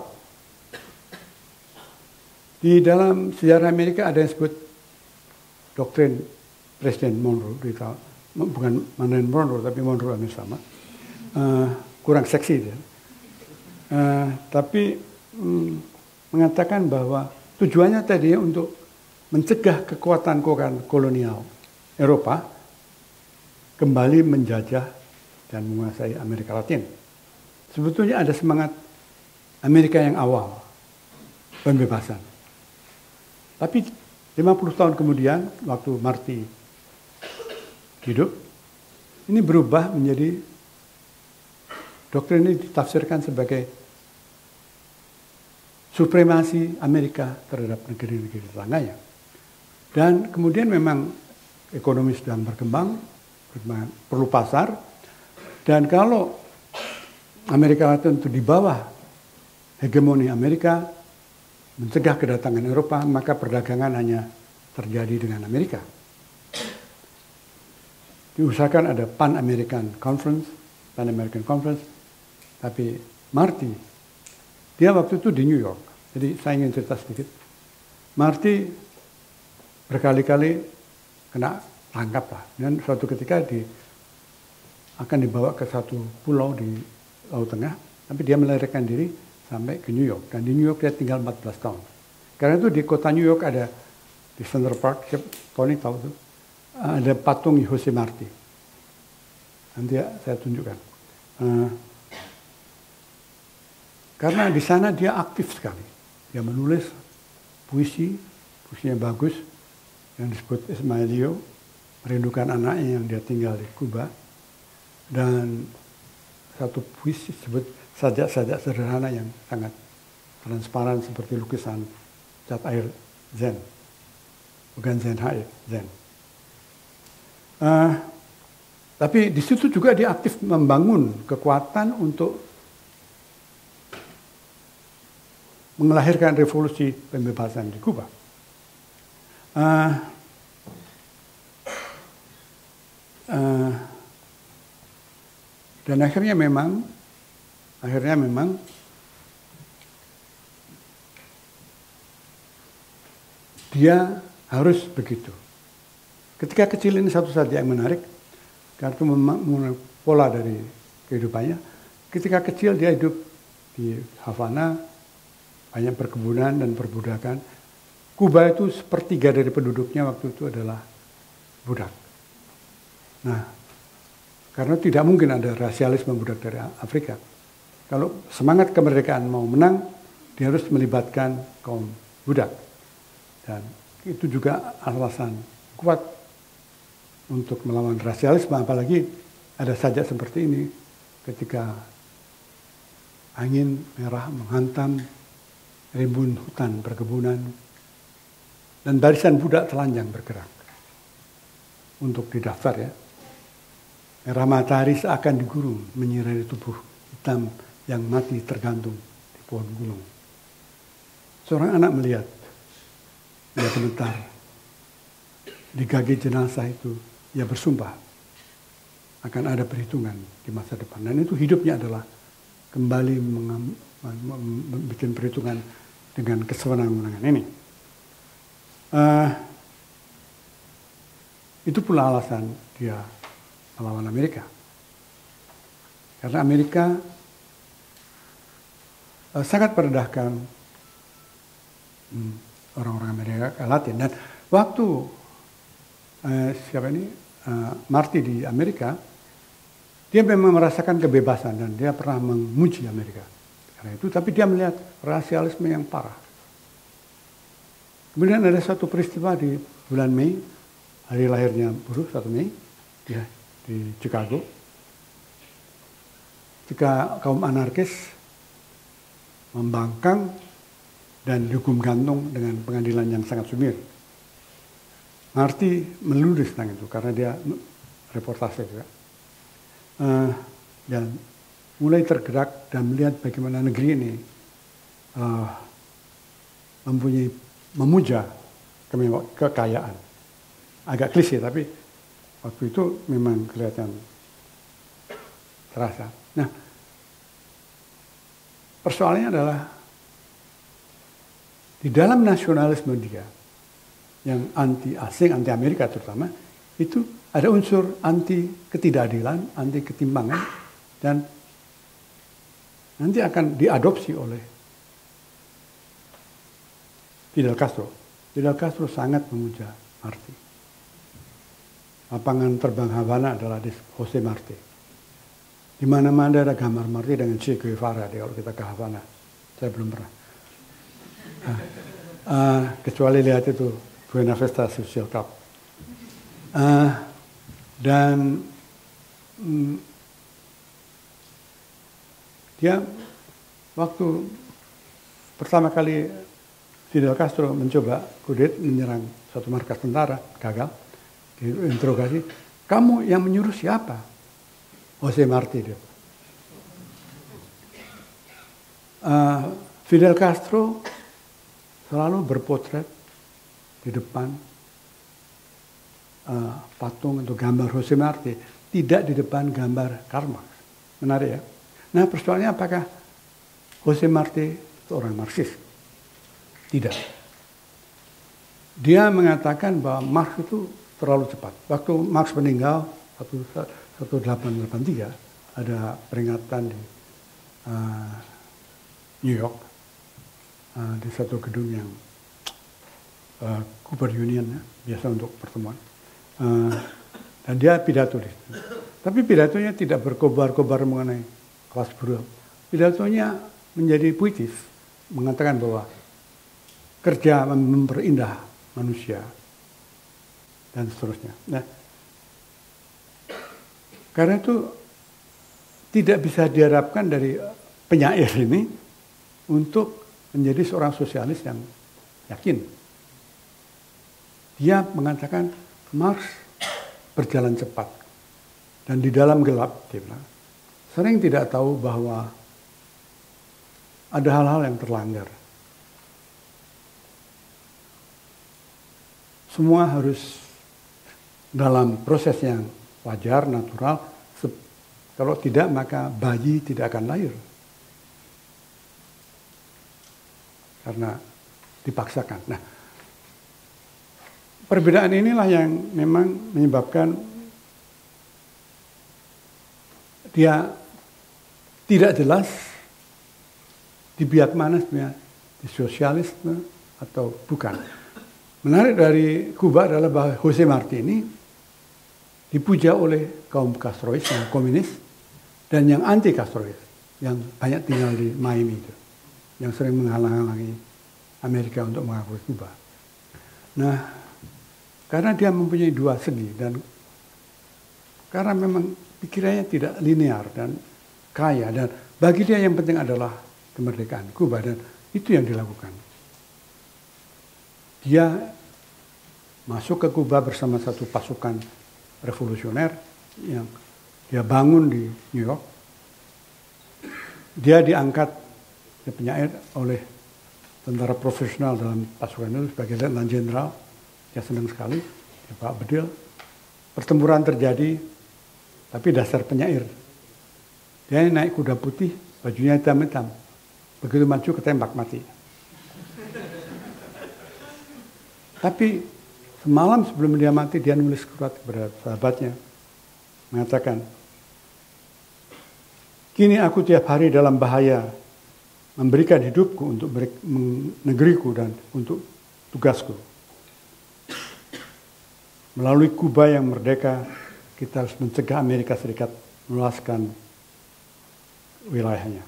Di dalam sejarah Amerika ada yang disebut doktrin Presiden Monroe, bukan Monroe tapi Monroe hampir sama, kurang seksi dia. Tapi mengatakan bahwa tujuannya tadi untuk mencegah kekuatan kolonial Eropa kembali menjajah dan menguasai Amerika Latin. Sebetulnya ada semangat Amerika yang awal, pembebasan. Tapi 50 tahun kemudian, waktu Marty hidup, ini berubah menjadi, doktrin ini ditafsirkan sebagai supremasi Amerika terhadap negeri-negeri tetangganya. Dan kemudian memang ekonomi sedang berkembang, perlu pasar, dan kalau Amerika Latin itu di bawah hegemoni Amerika, mencegah kedatangan Eropa, maka perdagangan hanya terjadi dengan Amerika. Diusahakan ada Pan American Conference, tapi Marty, dia waktu itu di New York. Jadi saya ingin cerita sedikit. Marty berkali-kali kena tangkap lah, dan suatu ketika akan dibawa ke satu pulau di Laut Tengah, tapi dia melarikan diri sampai ke New York. Dan di New York dia tinggal 14 tahun. Karena itu di kota New York ada, di Central Park, Tony tahu itu, ada patung Jose Marti. Nanti saya tunjukkan. Karena di sana dia aktif sekali. Dia menulis puisinya bagus, yang disebut Ismailio, merindukan anaknya yang dia tinggal di Kuba. Dan satu puisi disebut sajak-sajak sederhana yang sangat transparan seperti lukisan cat air Zen. Bukan Zen air, Zen. Tapi di situ juga dia aktif membangun kekuatan untuk mengelahirkan revolusi pembebasan di Kuba. Dan akhirnya memang dia harus begitu. Ketika kecil ini satu saja yang menarik, karena itu memang pola dari kehidupannya. Ketika kecil dia hidup di Havana, banyak perkebunan dan perbudakan. Kuba itu sepertiga dari penduduknya waktu itu adalah budak. Nah, karena tidak mungkin ada rasialisme budak dari Afrika. Kalau semangat kemerdekaan mau menang, dia harus melibatkan kaum budak. Dan itu juga alasan kuat untuk melawan rasialisme, apalagi ada sajak seperti ini ketika angin merah menghantam rimbun hutan perkebunan dan barisan budak telanjang bergerak untuk didaftar ya. Merah matahari seakan digurung menyirami tubuh hitam yang mati tergantung di pohon gunung. Seorang anak melihat, dia gemetar. Di gage jenazah itu, ia bersumpah akan ada perhitungan di masa depan. Dan itu hidupnya adalah kembali membuat perhitungan dengan kesewenang-wenangan ini. Itu pula alasan dia melawan Amerika. Karena Amerika sangat merendahkan orang-orang Amerika Latin. Dan waktu Marty di Amerika, dia memang merasakan kebebasan dan dia pernah memuji Amerika. Karena itu, tapi dia melihat rasialisme yang parah. Kemudian ada satu peristiwa di bulan Mei, hari lahirnya buruh 1 Mei, di Chicago. Ketika kaum anarkis membangkang dan dihukum gantung dengan pengadilan yang sangat sumir. Marty meludes tentang itu karena dia reportase juga. Dan mulai tergerak dan melihat bagaimana negeri ini memuja kekayaan. Agak klise tapi waktu itu memang kelihatan terasa. Nah, persoalannya adalah di dalam nasionalisme dia yang anti asing, anti Amerika terutama, itu ada unsur anti ketidakadilan, anti ketimpangan, dan nanti akan diadopsi oleh Fidel Castro. Fidel Castro sangat memuja Marti. Lapangan terbang Havana adalah di Jose Marti. Di mana-mana ada gambar Marti dengan Che Guevara kalau kita ke Havana. Saya belum pernah. Kecuali lihat itu Buena Vista Social Club. Dan dia waktu pertama kali Fidel Castro mencoba kudeta menyerang suatu markas tentara, gagal, diinterogasi, kamu yang menyuruh siapa? Jose Marti dia. Fidel Castro selalu berpotret di depan patung atau gambar Jose Marti, tidak di depan gambar Karl Marx. Menarik ya. Nah persoalannya apakah Jose Marti seorang Marxis? Tidak. Dia mengatakan bahwa Marx itu terlalu cepat. Waktu Marx meninggal 1883 ada peringatan di New York di satu gedung yang Cooper Union ya, biasa untuk pertemuan. Dan dia pidato di situ. Tapi pidatonya tidak berkobar-kobar mengenai kelas buruh. Pidatonya menjadi puitis, mengatakan bahwa kerja memperindah manusia dan seterusnya. Nah, karena itu tidak bisa diharapkan dari penyair ini untuk menjadi seorang sosialis yang yakin. Dia mengatakan Marx berjalan cepat dan di dalam gelap, dia bilang, sering tidak tahu bahwa ada hal-hal yang terlanggar. Semua harus dalam proses yang wajar, natural. Kalau tidak, maka bayi tidak akan lahir. Karena dipaksakan. Nah, perbedaan inilah yang memang menyebabkan dia tidak jelas di pihak mana sebenarnya, di sosialisme atau bukan. Menarik dari Kuba adalah bahwa Jose Marti ini dipuja oleh kaum Castrois yang komunis dan yang anti Castrois yang banyak tinggal di Miami itu, yang sering menghalang-halangi Amerika untuk mengakui Kuba. Nah, karena dia mempunyai dua segi dan karena memang pikirannya tidak linear dan kaya dan bagi dia yang penting adalah kemerdekaan Kuba dan itu yang dilakukan. Dia masuk ke Kuba bersama satu pasukan revolusioner yang dia bangun di New York. Dia diangkat ke penyair oleh tentara profesional dalam pasukan itu sebagai letnan jenderal. Dia senang sekali, dia bawa bedil. Pertempuran terjadi, tapi dasar penyair. Dia naik kuda putih, bajunya hitam-hitam. Begitu maju ketembak mati. Tapi semalam sebelum dia mati, dia nulis surat kepada sahabatnya. Mengatakan, kini aku tiap hari dalam bahaya memberikan hidupku untuk negeriku dan untuk tugasku. Melalui Kuba yang merdeka, kita harus mencegah Amerika Serikat meluaskan wilayahnya.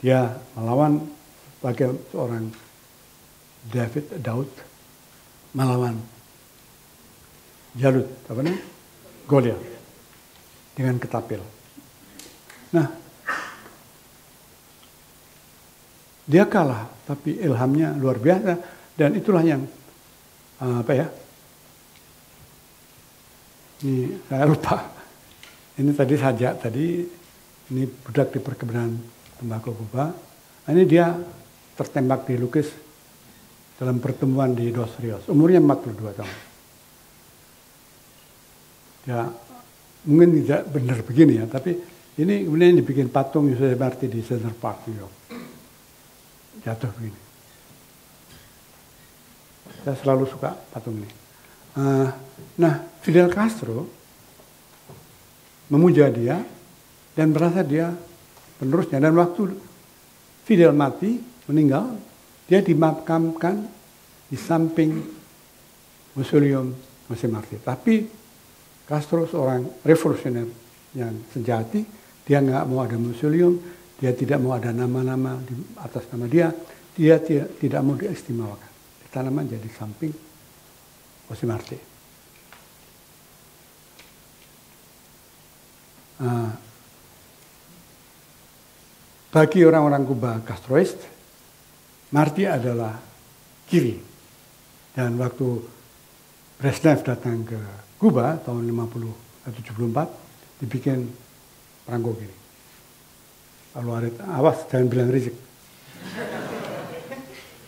Dia melawan sebagai seorang Daud melawan Jalut, Goliat dengan ketapel. Nah, dia kalah, tapi ilhamnya luar biasa dan itulah yang ini saya lupa. Ini tadi saja ini budak di perkebunan tembakau Kuba. Ini dia tertembak dilukis dalam pertemuan di Dos Rios. Umurnya 42 tahun. Ya, mungkin tidak benar begini ya, tapi ini kemudian dibikin patung Jose Marti di Center Park, New York. Jatuh begini. Saya selalu suka patung ini. Nah, Fidel Castro memuja dia dan merasa dia penerusnya. Dan waktu Fidel mati, meninggal, Dia dimakamkan di samping Mausoleum Jose Marti. Tapi Castro seorang revolusioner yang sejati, dia nggak mau ada museum, dia tidak mau ada nama-nama di atas nama dia tidak mau diistimewakan. Ditanaman jadi samping Jose Marti. Bagi orang-orang Kuba Castroist, Marti adalah kiri. Dan waktu Brezhnev datang ke Kuba tahun 74, dibikin perangko gini. Kalau ada, awas jangan bilang Rizik.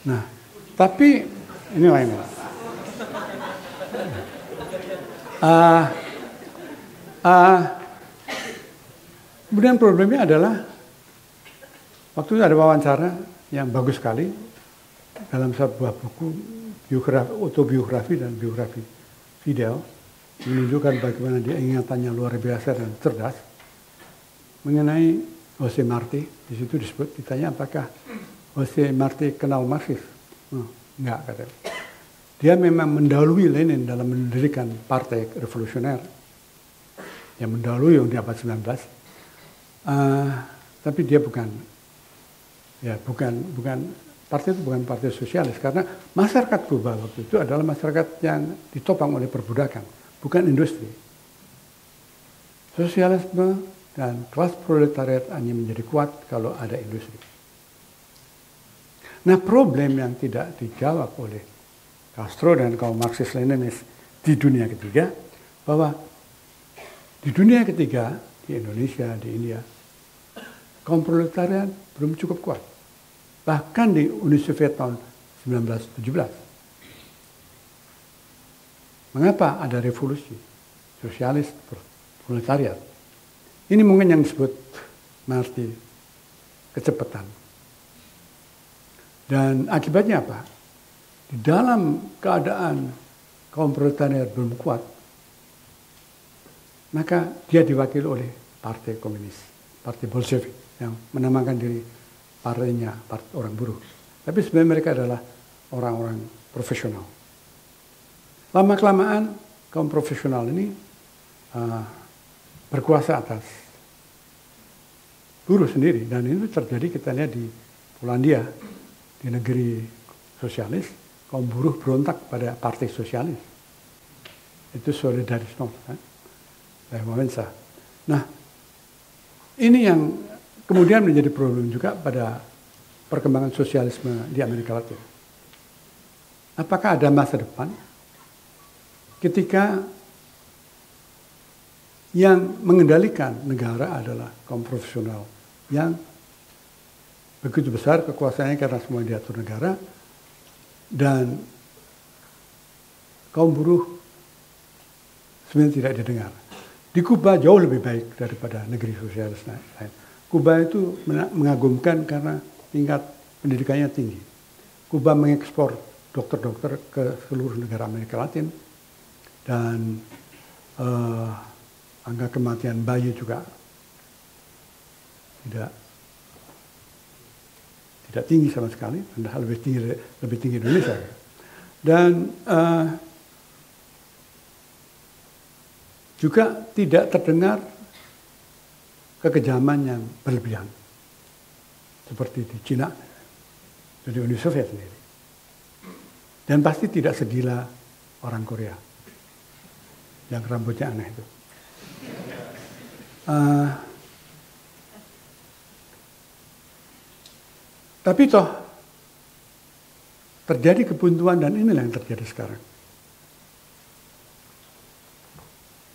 Nah, tapi ini lainnya. Kemudian problemnya adalah waktu itu ada wawancara yang bagus sekali dalam sebuah buku autobiografi dan biografi Fidel, menunjukkan bagaimana dia ingatannya luar biasa dan cerdas mengenai Jose Marti. Di situ disebut, ditanya apakah Jose Marti kenal Marxis? Enggak, katanya. Dia memang mendahului Lenin dalam mendirikan partai revolusioner yang mendahului di abad 19. Tapi dia bukan partai itu bukan partai sosialis, karena masyarakat Kuba waktu itu adalah masyarakat yang ditopang oleh perbudakan, bukan industri. Sosialisme dan kelas proletariat hanya menjadi kuat kalau ada industri. Nah, problem yang tidak dijawab oleh Castro dan kaum Marxis-Leninis di dunia ketiga, bahwa di dunia ketiga, di Indonesia, di India, kaum proletariat belum cukup kuat. Bahkan di Uni Soviet tahun 1917. Mengapa ada revolusi sosialis proletariat? Ini mungkin yang disebut Marti kecepatan. Dan akibatnya apa? Di dalam keadaan kaum proletariat belum kuat, maka dia diwakili oleh partai komunis, partai Bolshevik, yang menamakan diri partainya orang buruh. Tapi sebenarnya mereka adalah orang-orang profesional. Lama-kelamaan kaum profesional ini berkuasa atas buruh sendiri. Dan itu terjadi, kita lihat di Polandia, di negeri sosialis, kaum buruh berontak pada partai sosialis. Itu Solidarność, kan? Wałęsa. Nah, ini yang kemudian menjadi problem juga pada perkembangan sosialisme di Amerika Latin. Apakah ada masa depan ketika yang mengendalikan negara adalah kaum profesional yang begitu besar kekuasaannya karena semua diatur negara, dan kaum buruh sebenarnya tidak didengar. Di Kuba jauh lebih baik daripada negeri sosialis lain. Kuba itu mengagumkan karena tingkat pendidikannya tinggi. Kuba mengekspor dokter-dokter ke seluruh negara Amerika Latin, dan angka kematian bayi juga tidak tinggi sama sekali, lebih tinggi Indonesia. Dan juga tidak terdengar kekejaman yang berlebihan seperti di Cina, di Uni Soviet sendiri. Dan pasti tidak segila orang Korea yang rambutnya aneh itu. Tapi toh terjadi kebuntuan, dan inilah yang terjadi sekarang.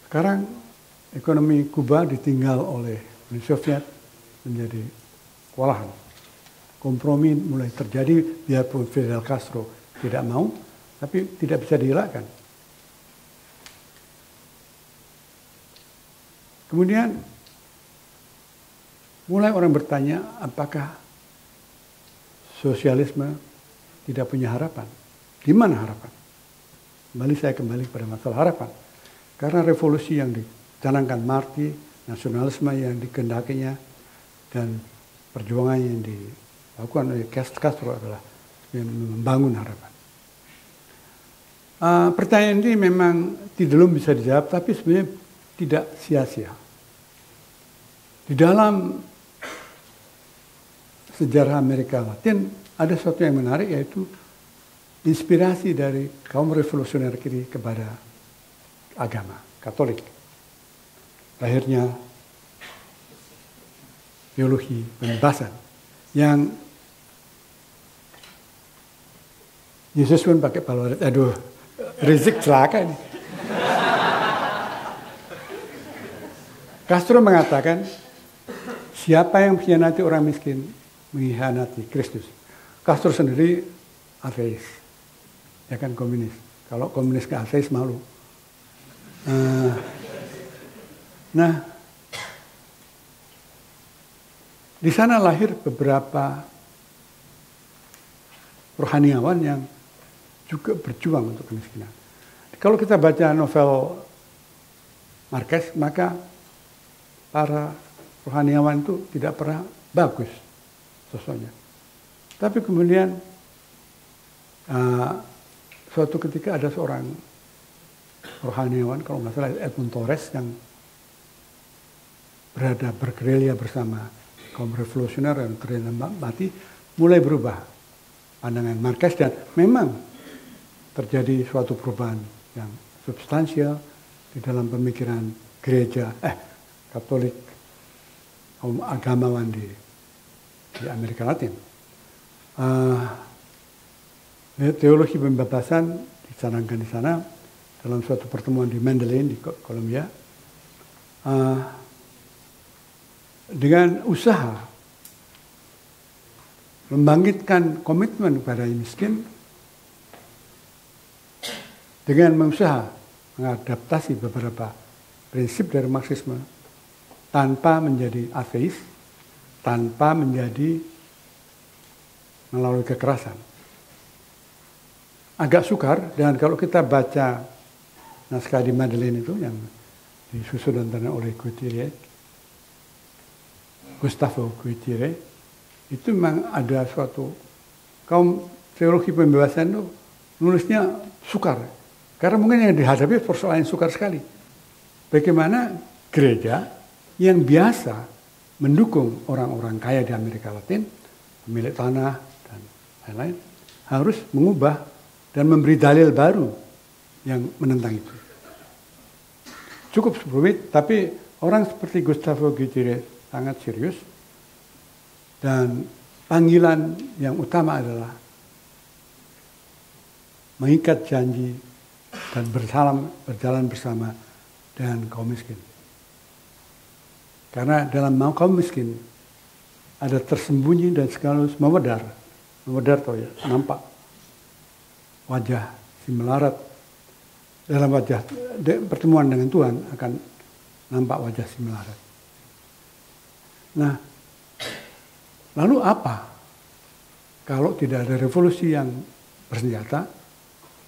Sekarang ekonomi Kuba ditinggal oleh Uni Soviet menjadi kewalahan. Kompromi mulai terjadi, biarpun Fidel Castro tidak mau, tapi tidak bisa dielakkan. Kemudian mulai orang bertanya, apakah sosialisme tidak punya harapan? Di mana harapan? Saya kembali pada masalah harapan. Karena revolusi yang dicanangkan Marti, nasionalisme yang dikehendakinya, dan perjuangan yang dilakukan oleh Castro adalah membangun harapan. Pertanyaan ini memang belum bisa dijawab, tapi sebenarnya tidak sia-sia. Di dalam sejarah Amerika Latin ada sesuatu yang menarik, yaitu inspirasi dari kaum revolusioner kiri kepada agama Katolik. Lahirnya teologi pembebasan yang Yesus pun pakai paluarit. Aduh, Rizik celaka ini. Castro mengatakan, siapa yang mengkhianati orang miskin mengkhianati Kristus. Castro sendiri ateis, ya kan, komunis. Kalau komunis ke ateis malu. Nah, di sana lahir beberapa rohaniawan yang juga berjuang untuk kemiskinan. Kalau kita baca novel Marquez, maka para rohaniawan itu tidak pernah bagus sosoknya. Tapi kemudian suatu ketika ada seorang rohaniawan, kalau nggak salah Edmund Torres, yang bergerilya bersama kaum revolusioner dan ternyata mati, mulai berubah pandangan Marquez, dan memang terjadi suatu perubahan yang substansial di dalam pemikiran gereja Katolik, kaum agamawan di Amerika Latin. Teologi pembebasan dicanangkan di sana dalam suatu pertemuan di Medellin di Kolombia, dengan usaha membangkitkan komitmen kepada yang miskin dengan berusaha mengadaptasi beberapa prinsip dari Marxisme tanpa menjadi ateis, tanpa menjadi melalui kekerasan. Agak sukar, dan kalau kita baca naskah di Medellin itu yang disusun dan diterangkan oleh Gustavo Gutierrez, itu memang ada suatu kaum teologi pembebasan itu nulisnya sukar. Karena mungkin yang dihadapi persoalan yang sukar sekali. Bagaimana gereja yang biasa mendukung orang-orang kaya di Amerika Latin, pemilik tanah dan lain-lain, harus mengubah dan memberi dalil baru yang menentang itu. Cukup rumit, tapi orang seperti Gustavo Gutierrez sangat serius, dan panggilan yang utama adalah mengikat janji dan berjalan bersama dengan kaum miskin. Karena dalam kaum miskin ada tersembunyi dan sekaligus memedar tahu ya, nampak wajah si melarat. Dalam wajah pertemuan dengan Tuhan akan nampak wajah si melarat. Nah, lalu apa kalau tidak ada revolusi yang bersenjata,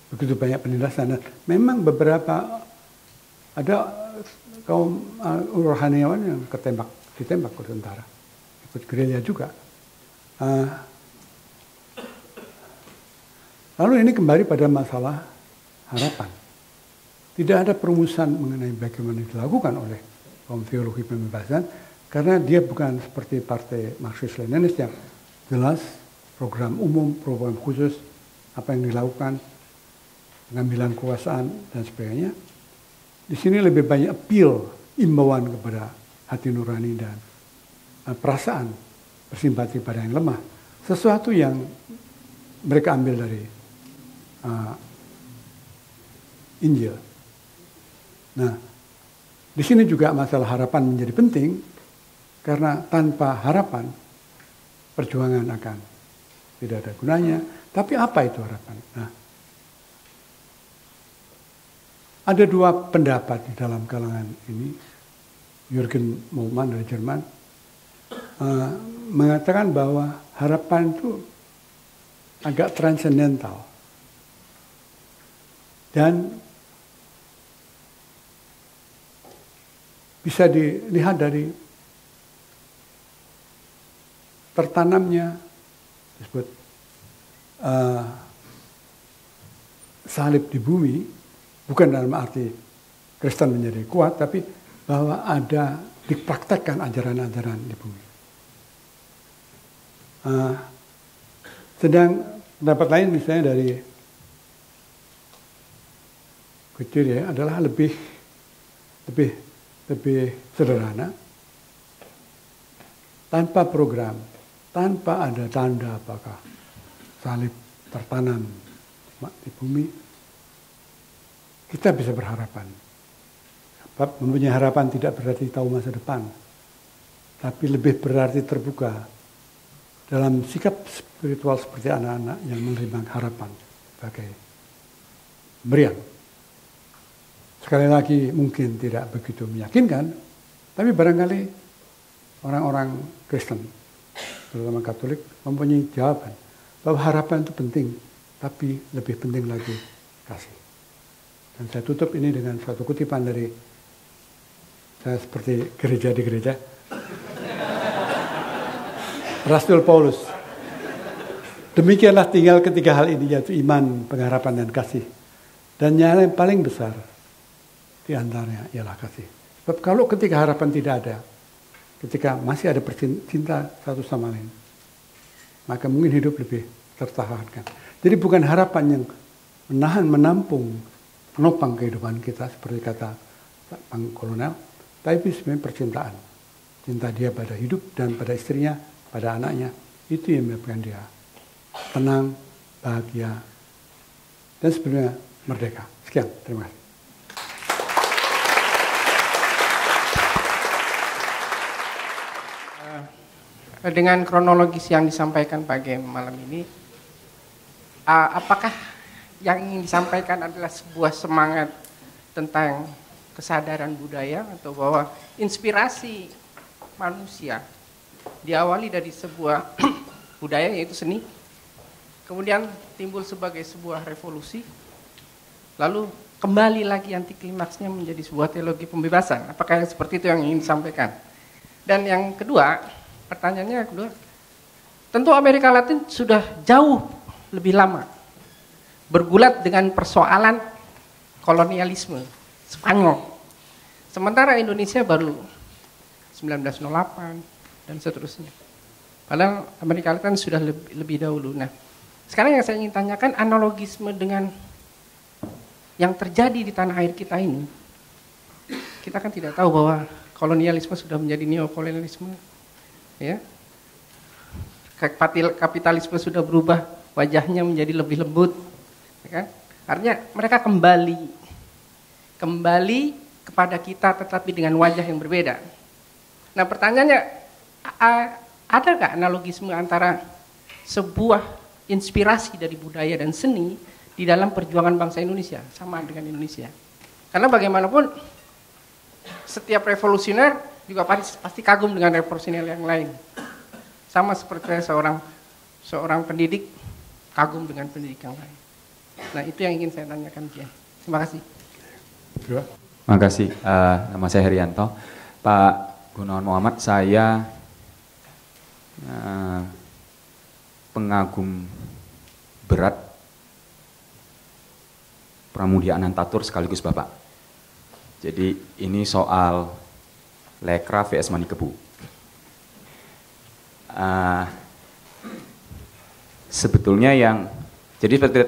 begitu banyak penindasan? Dan memang beberapa ada kaum rohaniawan yang ditembak oleh tentara, ikut gerilya juga. Lalu ini kembali pada masalah harapan. Tidak ada perumusan mengenai bagaimana dilakukan oleh kaum teologi pembebasan, karena dia bukan seperti partai Marxis-Leninis yang jelas program umum, program khusus, apa yang dilakukan, pengambilan kekuasaan dan sebagainya. Di sini lebih banyak appeal, imbauan kepada hati nurani dan perasaan bersimpati pada yang lemah. Sesuatu yang mereka ambil dari Injil. Nah, di sini juga masalah harapan menjadi penting, karena tanpa harapan perjuangan akan tidak ada gunanya. Tapi apa itu harapan? Nah, ada dua pendapat di dalam kalangan ini. Jürgen Moltmann dari Jerman mengatakan bahwa harapan itu agak transendental dan bisa dilihat dari tertanamnya disebut salib di bumi, bukan dalam arti Kristen menjadi kuat, tapi bahwa ada dipraktekkan ajaran-ajaran di bumi. Sedang pendapat lain misalnya dari kecil ya adalah lebih sederhana, tanpa program, tanpa ada tanda apakah salib tertanam di bumi, kita bisa berharapan. Sebab mempunyai harapan tidak berarti tahu masa depan, tapi lebih berarti terbuka dalam sikap spiritual seperti anak-anak yang menerima harapan sebagai pemberian. Sekali lagi mungkin tidak begitu meyakinkan, tapi barangkali orang-orang Kristen, terutama Katolik, mempunyai jawaban bahwa harapan itu penting, tapi lebih penting lagi kasih. Dan saya tutup ini dengan suatu kutipan dari saya seperti gereja di gereja. Rasul Paulus. Demikianlah tinggal ketiga hal ini, yaitu iman, pengharapan, dan kasih. Dan yang paling besar di antaranya ialah kasih. Sebab kalau ketika harapan tidak ada, ketika masih ada cinta satu sama lain, maka mungkin hidup lebih tertahankan. Jadi bukan harapan yang menahan, menampung, menopang kehidupan kita seperti kata Pak Kolonel, tapi sebenarnya percintaan. Cinta dia pada hidup dan pada istrinya, pada anaknya, itu yang menyebabkan dia tenang, bahagia, dan sebenarnya merdeka. Sekian, terima kasih. Dengan kronologis yang disampaikan pagi malam ini, apakah yang ingin disampaikan adalah sebuah semangat tentang kesadaran budaya, atau bahwa inspirasi manusia diawali dari sebuah budaya yaitu seni, kemudian timbul sebagai sebuah revolusi, lalu kembali lagi anti klimaksnya menjadi sebuah teologi pembebasan? Apakah seperti itu yang ingin disampaikan? Dan yang kedua, pertanyaannya kedua, tentu Amerika Latin sudah jauh lebih lama bergulat dengan persoalan kolonialisme Spanyol. Sementara Indonesia baru 1908 dan seterusnya. Padahal Amerika Latin sudah lebih dahulu. Nah, sekarang yang saya ingin tanyakan, analogisme dengan yang terjadi di tanah air kita ini. Kita kan tidak tahu bahwa kolonialisme sudah menjadi neokolonialisme. Ya. Kapitalisme sudah berubah, wajahnya menjadi lebih lembut, ya kan? Artinya mereka kembali kepada kita, tetapi dengan wajah yang berbeda. Nah, pertanyaannya, ada nggak analogisme antara sebuah inspirasi dari budaya dan seni di dalam perjuangan bangsa Indonesia sama dengan Indonesia? Karena bagaimanapun setiap revolusioner juga pasti kagum dengan revolusioner yang lain. Sama seperti seorang pendidik kagum dengan pendidik yang lain. Nah, itu yang ingin saya tanyakan. Terima kasih. Terima kasih. Nama saya Herianto. Pak Gunawan Muhammad, saya pengagum berat Pramudia Anantatur sekaligus Bapak. Jadi ini soal Lekra vs Manikebu. Sebetulnya jadi seperti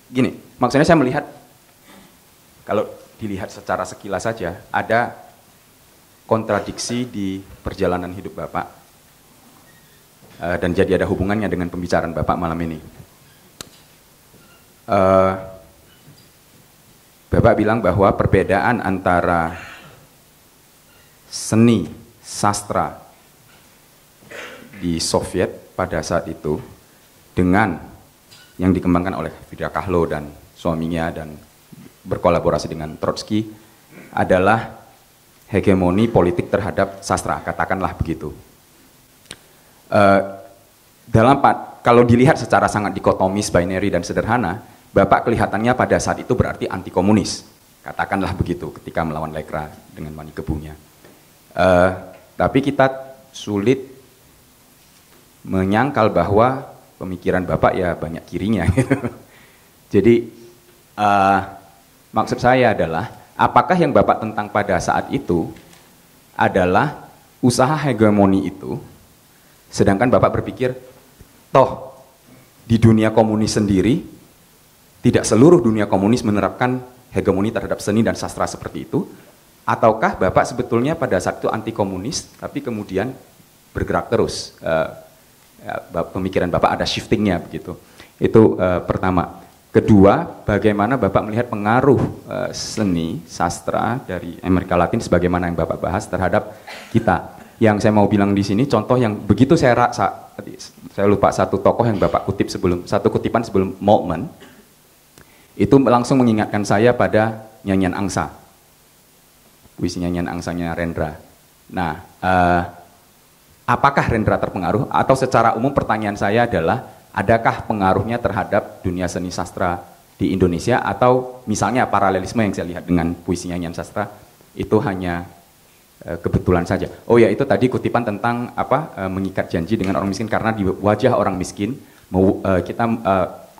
gini, maksudnya saya melihat, kalau dilihat secara sekilas saja, ada kontradiksi di perjalanan hidup Bapak, dan jadi ada hubungannya dengan pembicaraan Bapak malam ini. Bapak bilang bahwa perbedaan antara seni, sastra di Soviet pada saat itu dengan yang dikembangkan oleh Frida Kahlo dan suaminya dan berkolaborasi dengan Trotsky adalah hegemoni politik terhadap sastra, katakanlah begitu. Kalau dilihat secara sangat dikotomis, binary dan sederhana, Bapak kelihatannya pada saat itu berarti anti komunis, katakanlah begitu, ketika melawan Lekra dengan Manikebunya. Tapi kita sulit menyangkal bahwa pemikiran Bapak ya banyak kirinya. Jadi maksud saya adalah, apakah yang Bapak tentang pada saat itu adalah usaha hegemoni itu, sedangkan Bapak berpikir, toh di dunia komunis sendiri, tidak seluruh dunia komunis menerapkan hegemoni terhadap seni dan sastra seperti itu, ataukah Bapak sebetulnya pada saat itu anti komunis, tapi kemudian bergerak terus, pemikiran Bapak ada shiftingnya begitu. Itu pertama. Kedua, bagaimana Bapak melihat pengaruh seni, sastra dari Amerika Latin sebagaimana yang Bapak bahas terhadap kita. Yang saya mau bilang di sini, contoh yang begitu saya lupa satu tokoh yang Bapak kutip satu kutipan sebelum Moltmann, itu langsung mengingatkan saya pada nyanyian angsa, puisi nyanyian angsanya Rendra. Nah, apakah Rendra terpengaruh? Atau secara umum pertanyaan saya adalah, adakah pengaruhnya terhadap dunia seni sastra di Indonesia, atau misalnya paralelisme yang saya lihat dengan puisi nyanyian sastra itu hanya kebetulan saja. Oh ya, itu tadi kutipan tentang mengikat janji dengan orang miskin, karena di wajah orang miskin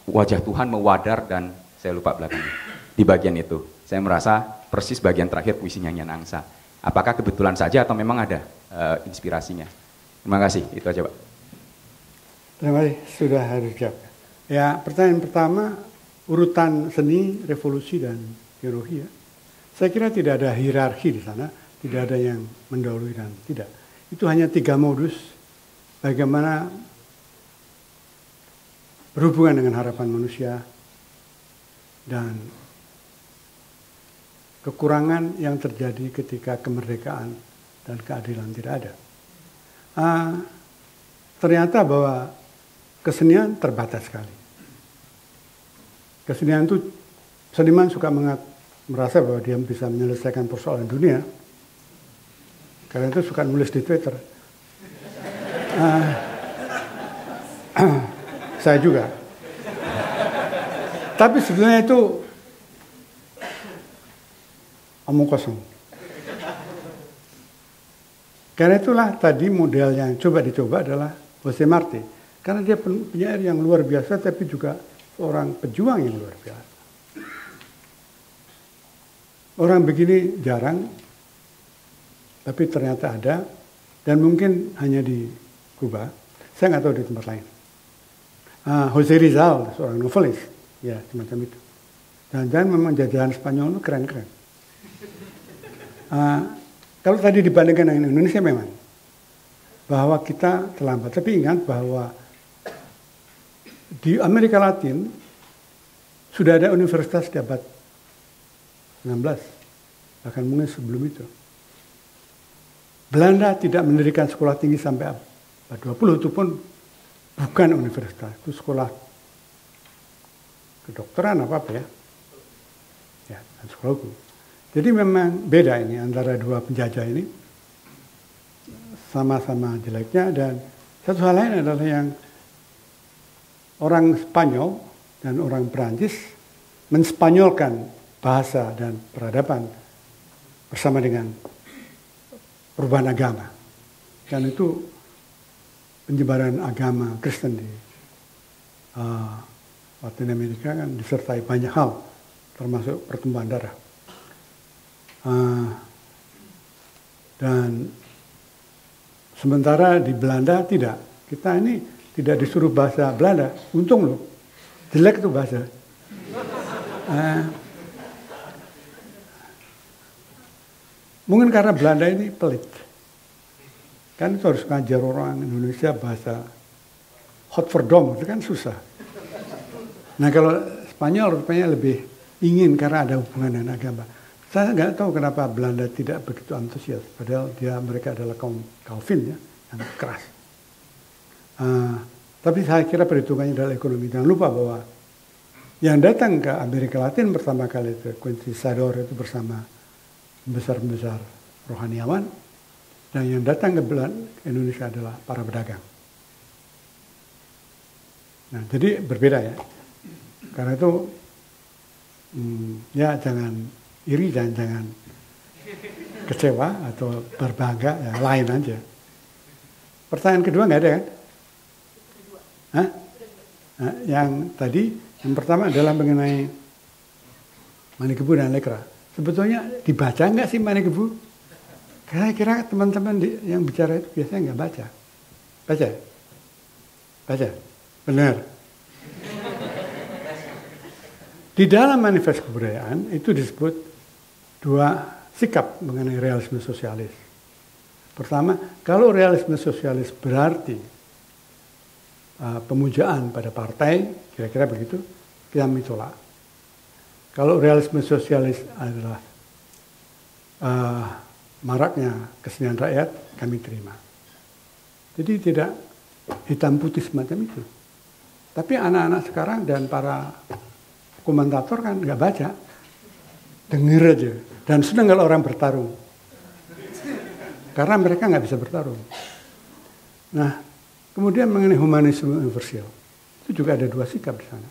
wajah Tuhan mewadar, dan saya lupa belakangnya. Di bagian itu saya merasa persis bagian terakhir puisi nyanyian angsa. Apakah kebetulan saja atau memang ada inspirasinya? Terima kasih, itu aja Pak. Terima kasih, sudah harus jawab. Ya, pertanyaan pertama, urutan seni, revolusi, dan ideologi ya. Saya kira tidak ada hierarki di sana, tidak ada yang mendahului dan tidak. Itu hanya 3 modus bagaimana berhubungan dengan harapan manusia dan kekurangan yang terjadi ketika kemerdekaan dan keadilan tidak ada. Ternyata bahwa kesenian terbatas sekali. Kesenian itu, seniman suka merasa bahwa dia bisa menyelesaikan persoalan dunia, karena itu suka nulis di Twitter. Saya juga. Tapi sebenarnya itu omong kosong. Karena itulah tadi model yang dicoba adalah Jose Marti. Karena dia penyair yang luar biasa, tapi juga seorang pejuang yang luar biasa. Orang begini jarang, tapi ternyata ada, dan mungkin hanya di Kuba. Saya nggak tahu di tempat lain. Jose Rizal, seorang novelis, ya semacam itu. Jangan-jangan memang jajahan Spanyol itu keren-keren. Kalau tadi dibandingkan dengan Indonesia memang, bahwa kita terlambat. Tapi ingat bahwa di Amerika Latin sudah ada universitas di abad 19, bahkan mungkin sebelum itu. Belanda tidak mendirikan sekolah tinggi sampai abad 20, itu pun bukan universitas, itu sekolah kedokteran apa ya, dan sekolah hukum. Jadi memang beda ini antara dua penjajah ini, sama-sama jeleknya. Dan satu hal lain adalah yang orang Spanyol dan orang Perancis menspanyolkan bahasa dan peradaban bersama dengan perubahan agama. Dan itu penyebaran agama Kristen di Latin Amerika kan disertai banyak hal, termasuk pertumpahan darah. Dan sementara di Belanda tidak. Kita ini tidak disuruh bahasa Belanda. Untung loh, jelek itu bahasa. Mungkin karena Belanda ini pelit. Kan itu harus ngajar orang Indonesia bahasa Hotverdom, itu kan susah. Nah kalau Spanyol rupanya lebih ingin karena ada hubungan dengan agama. Saya nggak tahu kenapa Belanda tidak begitu antusias, padahal mereka adalah kaum Calvin ya, yang keras. Tapi saya kira perhitungannya adalah ekonomi. Jangan lupa bahwa yang datang ke Amerika Latin pertama kali itu Conquistador itu bersama pembesar-pembesar rohaniawan, dan yang datang ke Indonesia adalah para pedagang. Nah, jadi berbeda ya. Karena itu ya jangan iri dan jangan kecewa atau berbangga, ya lain aja. Pertanyaan kedua nggak ada kan? Hah? Nah, yang tadi, yang pertama adalah mengenai Manikebu dan Lekra. Sebetulnya dibaca nggak sih Manikebu? Kira-kira teman-teman yang bicara itu biasanya nggak baca. Baca? Baca? Benar. Di dalam manifest kebudayaan itu disebut dua sikap mengenai realisme sosialis. Pertama, kalau realisme sosialis berarti pemujaan pada partai, kira-kira begitu, kami tolak. Kalau realisme sosialis adalah maraknya kesenian rakyat, kami terima. Jadi tidak hitam putih semacam itu. Tapi anak-anak sekarang dan para komentator kan nggak baca, denger aja, dan senang kalau orang bertarung. Karena mereka nggak bisa bertarung. Nah, kemudian mengenai humanisme universal, itu juga ada dua sikap di sana.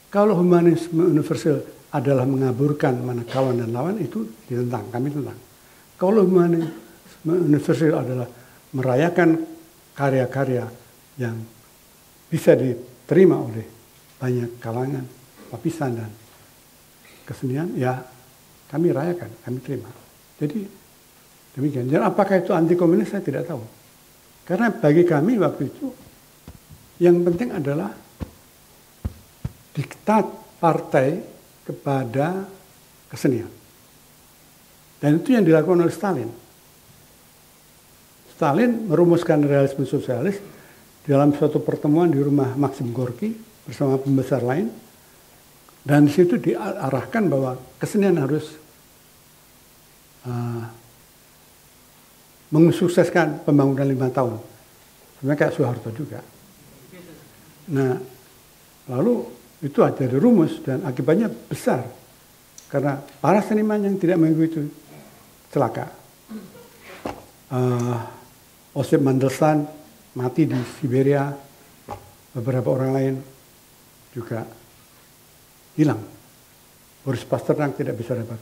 Kalau humanisme universal adalah mengaburkan mana kawan dan lawan, itu ditentang, kami tentang. Kalau humanisme universal adalah merayakan karya-karya yang bisa diterima oleh banyak kalangan, lapisan dan kesenian, ya kami rayakan, kami terima. Jadi demikian. Dan apakah itu anti komunis, saya tidak tahu. Karena bagi kami waktu itu yang penting adalah diktat partai kepada kesenian. Dan itu yang dilakukan oleh Stalin. Stalin merumuskan realisme sosialis dalam suatu pertemuan di rumah Maxim Gorky bersama pembesar lain. Dan di situ diarahkan bahwa kesenian harus mensukseskan pembangunan 5 tahun. Sebenarnya kayak Soeharto juga. Nah, lalu itu ada rumus dan akibatnya besar. Karena para seniman yang tidak mengikuti itu celaka. Osip Mandelstam mati di Siberia. Beberapa orang lain juga hilang. Boris Pasternak tidak bisa dapat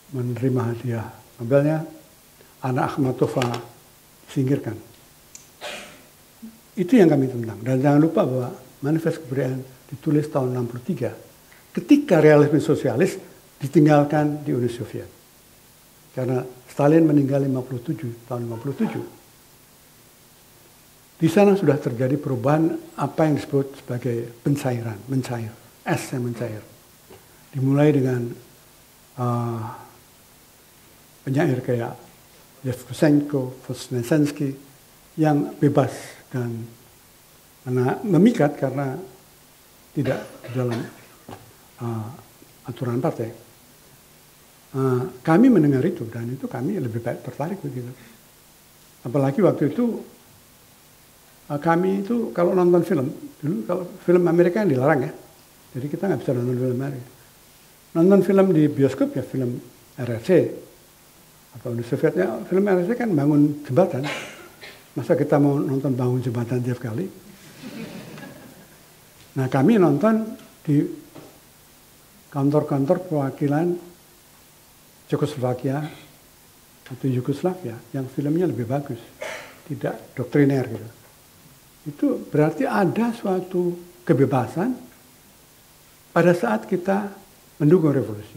menerima hadiah Nobelnya. Anna Akhmatova disingkirkan. Itu yang kami tentang. Dan jangan lupa bahwa manifest kebudayaan ditulis tahun 63 ketika realisme sosialis ditinggalkan di Uni Soviet. Karena Stalin meninggal tahun 57. Di sana sudah terjadi perubahan apa yang disebut sebagai pencairan, mencair, es yang mencair. Dimulai dengan penyair kayak Yevtushenko, Voznesensky yang bebas dan memikat karena tidak di dalam aturan partai. Kami mendengar itu dan itu kami lebih baik tertarik begitu. Apalagi waktu itu kami itu kalau nonton film, dulu kalau film Amerika yang dilarang ya, jadi kita nggak bisa nonton film Amerika. Nonton film di bioskop ya film RRC. Atau Uni Soviet, ya film RRC kan bangun jembatan. Masa kita mau nonton bangun jembatan tiap kali? Nah kami nonton di kantor-kantor perwakilan Czechoslovakia atau Yugoslavia yang filmnya lebih bagus, tidak doktriner gitu. Itu berarti ada suatu kebebasan pada saat kita mendukung revolusi.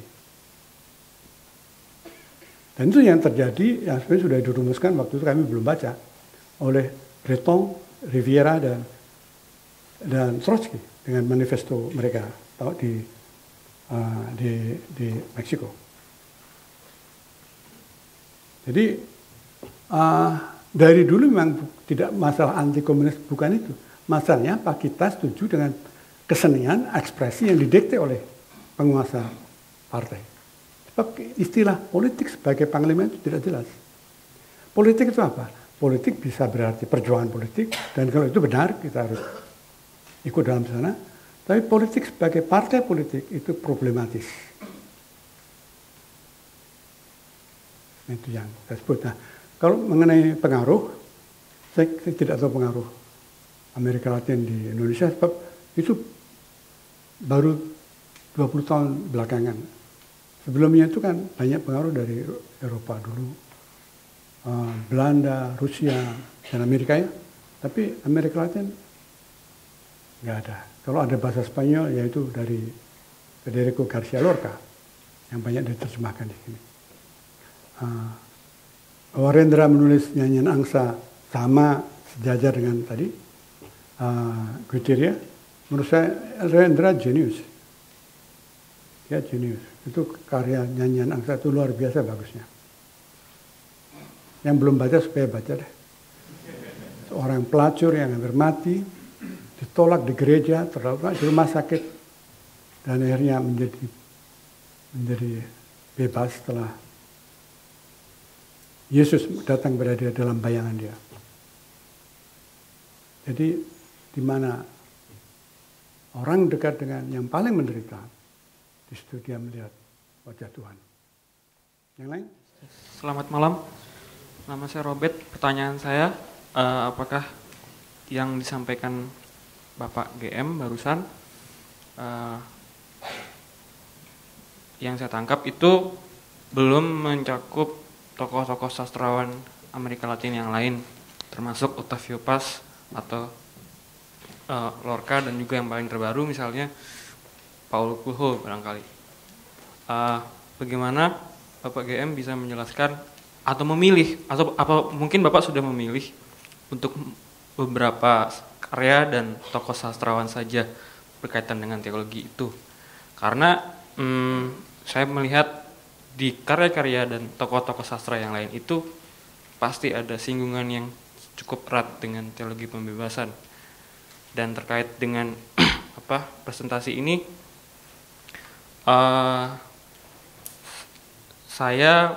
Dan itu yang terjadi, yang sebenarnya sudah dirumuskan waktu itu kami belum baca, oleh Breton, Riviera, dan Trotsky dengan manifesto mereka di Meksiko. Jadi dari dulu memang tidak masalah anti komunis, bukan itu. Masalahnya apa kita setuju dengan kesenian, ekspresi yang didikte oleh penguasa partai. Sebab istilah politik sebagai panglima itu tidak jelas. Politik itu apa? Politik bisa berarti perjuangan politik, dan kalau itu benar kita harus ikut dalam sana. Tapi politik sebagai partai politik itu problematis. Itu yang saya sebut. Nah, kalau mengenai pengaruh, saya tidak tahu pengaruh Amerika Latin di Indonesia, sebab itu baru 20 tahun belakangan. Sebelumnya itu kan banyak pengaruh dari Eropa dulu, Belanda, Rusia, dan Amerika ya. Tapi Amerika Latin nggak ada. Kalau ada bahasa Spanyol yaitu dari Federico Garcia Lorca yang banyak diterjemahkan di sini. Warendra menulis nyanyian angsa sama sejajar dengan tadi Guitiria. Menurut saya Warendra jenius. Ya jenius. Itu karya nyanyian angsa itu luar biasa bagusnya. Yang belum baca supaya baca deh. Seorang pelacur yang hampir mati, ditolak di gereja, terlalu di rumah sakit, dan akhirnya menjadi bebas setelah Yesus datang kepada dia dalam bayangan dia. Jadi di mana orang dekat dengan yang paling menderita, di situ dia melihat wajah Tuhan. Yang lain? Selamat malam, nama saya Robert. Pertanyaan saya, apakah yang disampaikan Bapak GM barusan, yang saya tangkap itu belum mencakup tokoh-tokoh sastrawan Amerika Latin yang lain, termasuk Octavio Paz atau Lorca, dan juga yang paling terbaru misalnya Paulo Coelho barangkali. Bagaimana Bapak GM bisa menjelaskan atau memilih, atau apa mungkin Bapak sudah memilih untuk beberapa karya dan tokoh sastrawan saja berkaitan dengan teologi itu? Karena saya melihat di karya-karya dan tokoh-tokoh sastra yang lain itu pasti ada singgungan yang cukup erat dengan teologi pembebasan. Dan terkait dengan presentasi ini, saya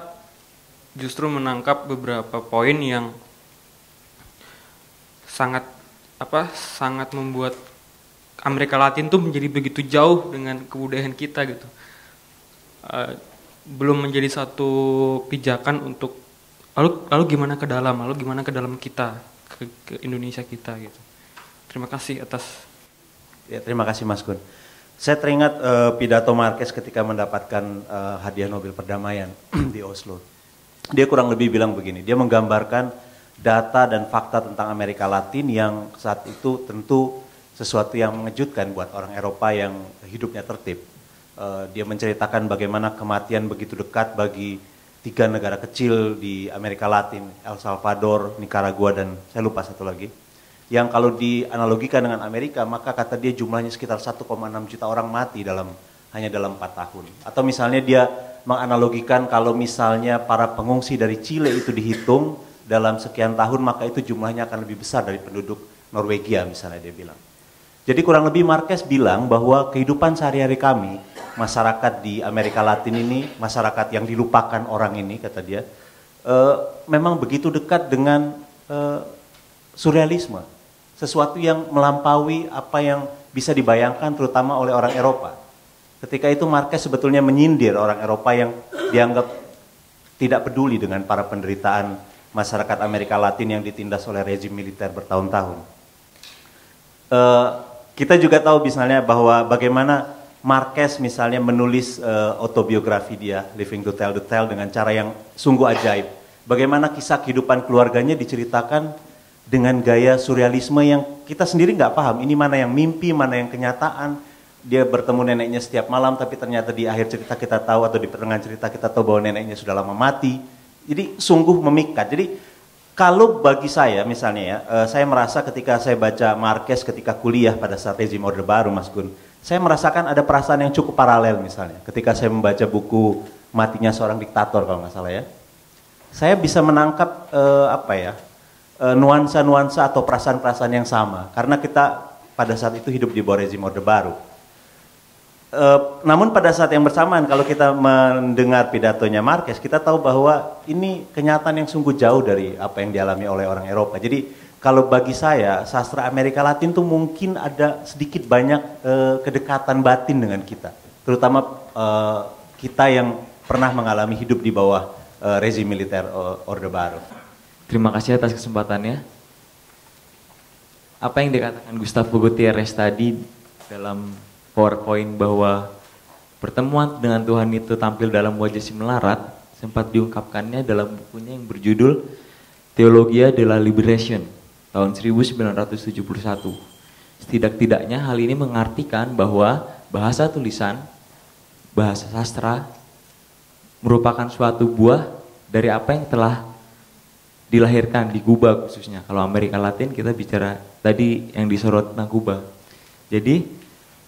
justru menangkap beberapa poin yang sangat membuat Amerika Latin tuh menjadi begitu jauh dengan kebudayaan kita gitu. Belum menjadi satu pijakan untuk lalu gimana ke dalam kita, ke Indonesia kita gitu. Terima kasih atas. Ya, terima kasih Mas Gun. Saya teringat pidato Marquez ketika mendapatkan hadiah Nobel perdamaian di Oslo. Dia kurang lebih bilang begini, dia menggambarkan data dan fakta tentang Amerika Latin yang saat itu tentu sesuatu yang mengejutkan buat orang Eropa yang hidupnya tertib. Dia menceritakan bagaimana kematian begitu dekat bagi 3 negara kecil di Amerika Latin, El Salvador, Nicaragua, dan saya lupa satu lagi. Yang kalau dianalogikan dengan Amerika, maka kata dia jumlahnya sekitar 1,6 juta orang mati hanya dalam 4 tahun. Atau misalnya dia menganalogikan kalau misalnya para pengungsi dari Chile itu dihitung dalam sekian tahun, maka itu jumlahnya akan lebih besar dari penduduk Norwegia misalnya dia bilang. Jadi kurang lebih Marquez bilang bahwa kehidupan sehari-hari kami, masyarakat di Amerika Latin ini, masyarakat yang dilupakan orang ini, kata dia, memang begitu dekat dengan surrealisme. Sesuatu yang melampaui apa yang bisa dibayangkan terutama oleh orang Eropa. Ketika itu Marquez sebetulnya menyindir orang Eropa yang dianggap tidak peduli dengan para penderitaan masyarakat Amerika Latin yang ditindas oleh rezim militer bertahun-tahun. Kita juga tahu misalnya bahwa bagaimana Marquez misalnya menulis autobiografi dia, Living to Tell the Tale, dengan cara yang sungguh ajaib. Bagaimana kisah kehidupan keluarganya diceritakan dengan gaya surrealisme yang kita sendiri nggak paham. Ini mana yang mimpi, mana yang kenyataan. Dia bertemu neneknya setiap malam, tapi ternyata di akhir cerita kita tahu, atau di pertengahan cerita kita tahu bahwa neneknya sudah lama mati. Jadi sungguh memikat. Jadi kalau bagi saya misalnya ya, saya merasa ketika saya baca Marquez ketika kuliah pada saat rezim Orde Baru, Mas Gun, saya merasakan ada perasaan yang cukup paralel misalnya. Ketika saya membaca buku Matinya Seorang Diktator kalau nggak salah ya, saya bisa menangkap nuansa-nuansa atau perasaan-perasaan yang sama. Karena kita pada saat itu hidup di bawah rezim Orde Baru. Namun pada saat yang bersamaan kalau kita mendengar pidatonya Marquez, kita tahu bahwa ini kenyataan yang sungguh jauh dari apa yang dialami oleh orang Eropa. Jadi kalau bagi saya, sastra Amerika Latin tuh mungkin ada sedikit banyak kedekatan batin dengan kita. Terutama kita yang pernah mengalami hidup di bawah rezim militer Orde Baru. Terima kasih atas kesempatannya. Apa yang dikatakan Gustavo Gutierrez tadi dalam PowerPoint bahwa pertemuan dengan Tuhan itu tampil dalam wajah si melarat, sempat diungkapkannya dalam bukunya yang berjudul Theologia de la Liberation. tahun 1971. Setidak-tidaknya hal ini mengartikan bahwa bahasa tulisan, bahasa sastra merupakan suatu buah dari apa yang telah dilahirkan di Kuba khususnya. Kalau Amerika Latin kita bicara tadi yang disorot tentang Kuba. Jadi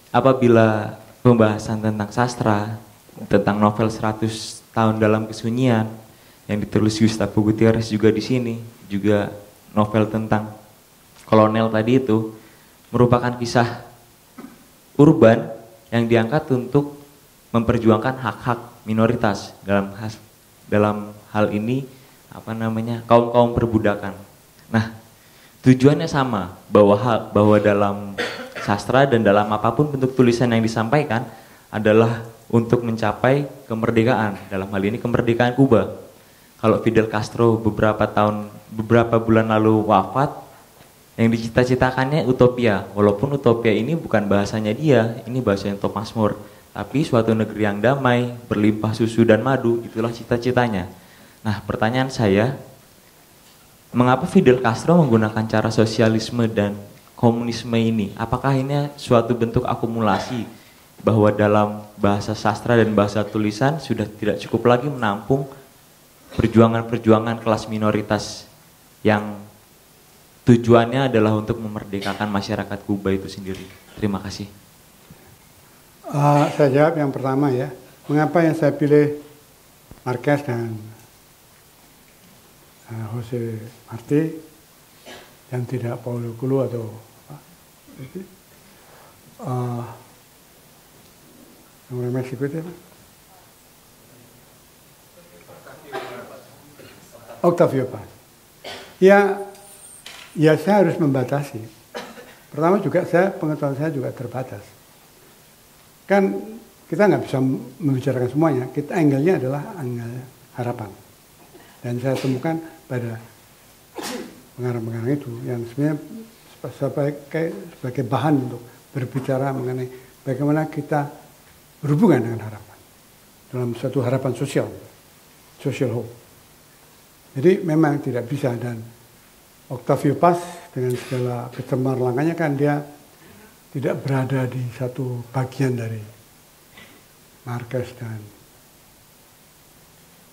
apabila pembahasan tentang sastra, tentang novel 100 tahun dalam kesunyian yang ditulis Gustavo Gutierrez juga di sini, juga novel tentang kolonel tadi itu merupakan kisah urban yang diangkat untuk memperjuangkan hak-hak minoritas dalam hal ini kaum perbudakan. Nah, tujuannya sama bahwa dalam sastra dan dalam apapun bentuk tulisan yang disampaikan adalah untuk mencapai kemerdekaan. Dalam hal ini kemerdekaan Kuba. Kalau Fidel Castro beberapa bulan lalu wafat, yang dicita-citakannya utopia. Walaupun utopia ini bukan bahasanya dia, ini bahasanya Thomas More. Tapi suatu negeri yang damai, berlimpah susu dan madu, itulah cita-citanya. Nah, pertanyaan saya, mengapa Fidel Castro menggunakan cara sosialisme dan komunisme ini? Apakah ini suatu bentuk akumulasi bahwa dalam bahasa sastra dan bahasa tulisan sudah tidak cukup lagi menampung perjuangan-perjuangan kelas minoritas yang tujuannya adalah untuk memerdekakan masyarakat Kuba itu sendiri? Terima kasih. Saya jawab yang pertama ya. Mengapa yang saya pilih Marquez dan Jose Marti yang tidak Paulo Coelho atau apa? Yang Meksiko itu apa? Octavio Paz. Ya saya harus membatasi. Pertama juga pengetahuan saya juga terbatas. Kan kita nggak bisa membicarakan semuanya. Angle-nya adalah angle harapan. Dan saya temukan pada pengarang-pengarang itu yang sebenarnya sebagai bahan untuk berbicara mengenai bagaimana kita berhubungan dengan harapan dalam suatu harapan sosial, social hope. Jadi memang tidak bisa, dan Octavio Paz dengan segala kecemerlangannya kan dia tidak berada di satu bagian dari Marquez dan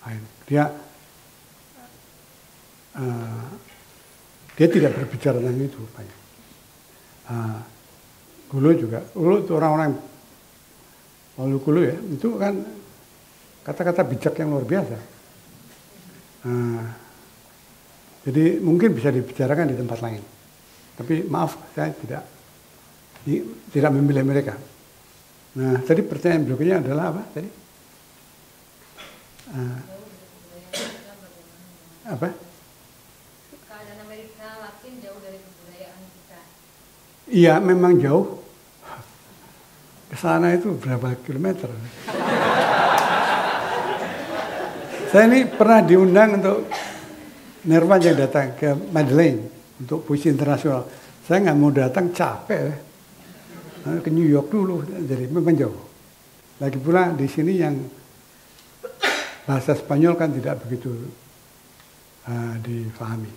lain. Dia tidak berbicara tentang itu banyak. Coelho itu orang-orang Paulo Coelho ya, itu kan kata-kata bijak yang luar biasa. Jadi mungkin bisa dibicarakan di tempat lain. Tapi maaf, saya tidak memilih mereka. Nah, tadi pertanyaan berikutnya adalah apa tadi? Apa? Keadaan Amerika Latin jauh dari kebudayaan kita. Iya, memang jauh. Ke sana itu berapa kilometer? Saya ini pernah diundang untuk Nerva yang datang ke Madeleine untuk puisi internasional. Saya nggak mau datang, capek. Ke New York dulu, jadi memang jauh. Lagi pula di sini yang bahasa Spanyol kan tidak begitu difahami.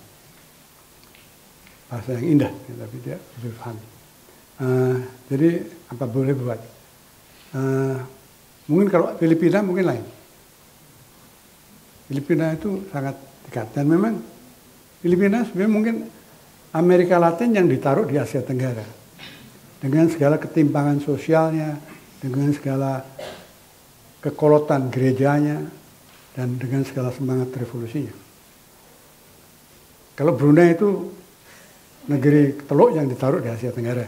Bahasa yang indah, tapi tidak begitu difahami. Jadi apa boleh buat? Mungkin kalau Filipina mungkin lain. Filipina itu sangat dekat, dan memang Filipina sebenarnya mungkin Amerika Latin yang ditaruh di Asia Tenggara dengan segala ketimpangan sosialnya, dengan segala kekolotan gerejanya, dan dengan segala semangat revolusinya. Kalau Brunei itu negeri teluk yang ditaruh di Asia Tenggara.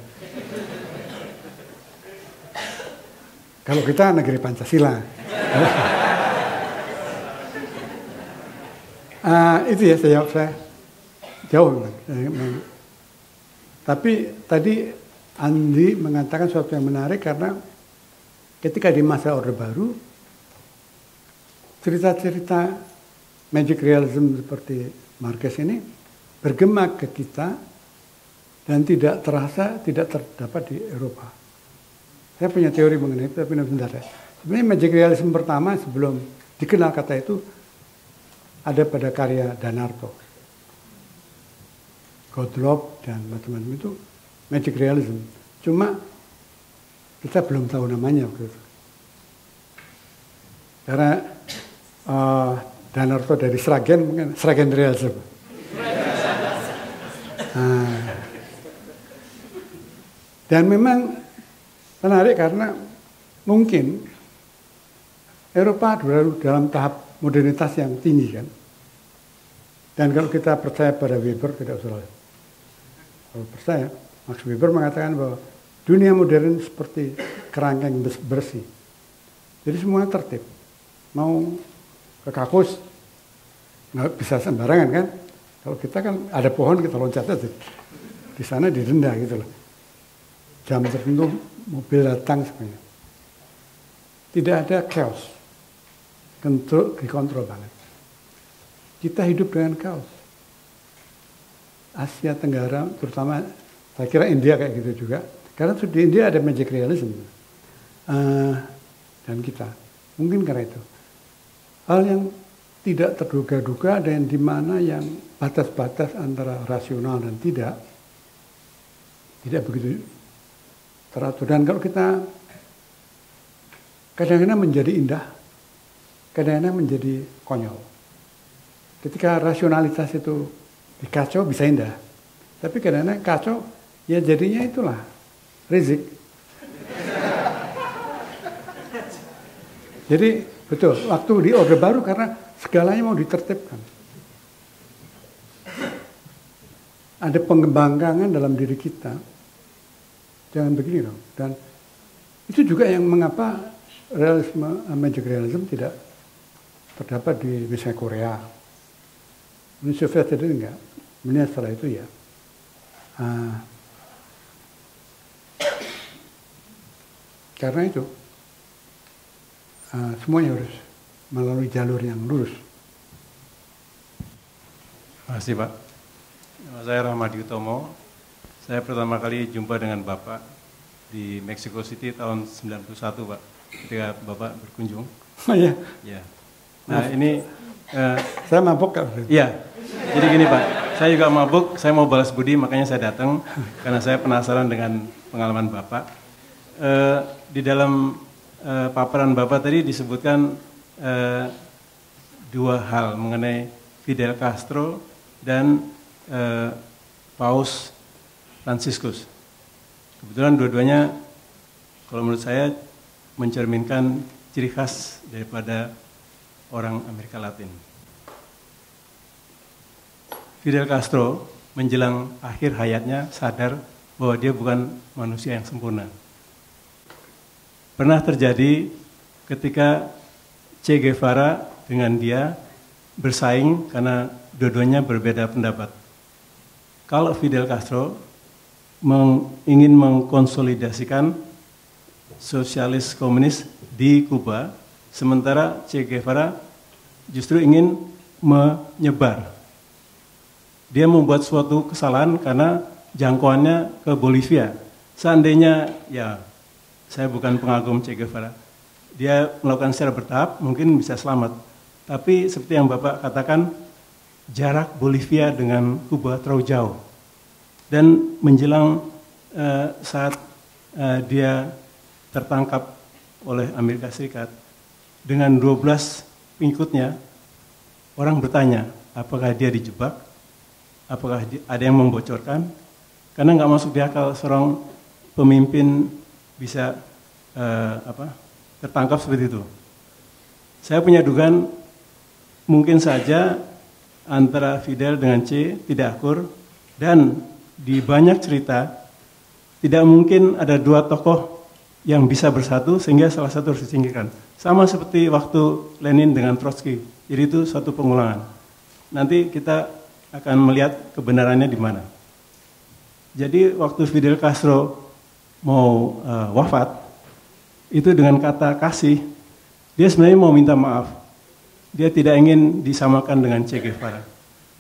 Kalau kita negeri Pancasila. Itu ya saya jawab, saya jauh. Tapi tadi Andi mengatakan sesuatu yang menarik, karena ketika di masa Orde Baru, cerita-cerita magic realism seperti Marquez ini bergema ke kita dan tidak terdapat di Eropa. Saya punya teori mengenai itu, tapi sebentar ya. Sebenarnya magic realism pertama sebelum dikenal kata itu ada pada karya Danarto. Gottlob dan macam-macam itu magic realism. Cuma kita belum tahu namanya waktu itu. Karena Danarto dari Sragen, mungkin Sragen realism. Dan memang menarik karena mungkin Eropa dalam tahap modernitas yang tinggi kan. Dan kalau kita percaya pada Weber, tidak usah. Kalau percaya, Max Weber mengatakan bahwa dunia modern seperti kerangkeng bersih. Jadi semua tertib. Mau ke kampus, nggak bisa sembarangan kan. Kalau kita kan ada pohon, kita loncat aja. Di sana didenda gitu loh. Jam tertentu mobil datang semuanya. Tidak ada chaos. Dikontrol banget. Kita hidup dengan chaos. Asia Tenggara, terutama saya kira India kayak gitu juga. Karena di India ada magic realism. Dan kita. Mungkin karena itu. Hal yang tidak terduga-duga dan di mana yang batas-batas antara rasional dan tidak begitu teratur. Dan kalau kita kadang-kadang menjadi indah, kadang-kadang menjadi konyol. Ketika rasionalitas itu dikacau bisa indah, tapi kadang-kadang kacau ya jadinya itulah rizik. Jadi betul, waktu di Orde Baru karena segalanya mau ditertibkan. Ada pengembangkangan dalam diri kita. Jangan begini dong. Dan itu juga yang mengapa realisme, magic realism tidak terdapat di misalnya Korea. Uni Soviet itu enggak. Kemudian setelah itu ya. Karena itu semuanya harus melalui jalur yang lurus. Terima kasih Pak. Saya Rahmadi Utomo. Saya pertama kali jumpa dengan Bapak di Mexico City tahun 91 Pak. Ketika Bapak berkunjung. Oh iya? Ya. Nah ini... saya mabuk Kak. Iya. Jadi gini Pak, saya juga mabuk, saya mau balas budi makanya saya datang. Karena saya penasaran dengan pengalaman Bapak. Di dalam paparan Bapak tadi disebutkan dua hal mengenai Fidel Castro dan Paus Franciscus. Kebetulan dua-duanya kalau menurut saya mencerminkan ciri khas daripada orang Amerika Latin. Fidel Castro menjelang akhir hayatnya sadar bahwa dia bukan manusia yang sempurna. Pernah terjadi ketika Che Guevara dengan dia bersaing karena dua-duanya berbeda pendapat. Kalau Fidel Castro ingin mengkonsolidasikan sosialis komunis di Kuba, sementara Che Guevara justru ingin menyebar. Dia membuat suatu kesalahan karena jangkauannya ke Bolivia. Seandainya, ya saya bukan pengagum Che Guevara, dia melakukan secara bertahap mungkin bisa selamat. Tapi seperti yang Bapak katakan, jarak Bolivia dengan Kuba terlalu jauh. Dan menjelang saat dia tertangkap oleh Amerika Serikat, dengan 12 pengikutnya, orang bertanya, apakah dia dijebak? Apakah ada yang membocorkan? Karena nggak masuk di akal seorang pemimpin bisa tertangkap seperti itu. Saya punya dugaan mungkin saja antara Fidel dengan Che tidak akur, dan di banyak cerita tidak mungkin ada dua tokoh yang bisa bersatu sehingga salah satu harus disingkirkan. Sama seperti waktu Lenin dengan Trotsky. Jadi itu suatu pengulangan. Nanti kita akan melihat kebenarannya di mana. Jadi waktu Fidel Castro mau wafat, itu dengan kata kasih, dia sebenarnya mau minta maaf. Dia tidak ingin disamakan dengan Che Guevara.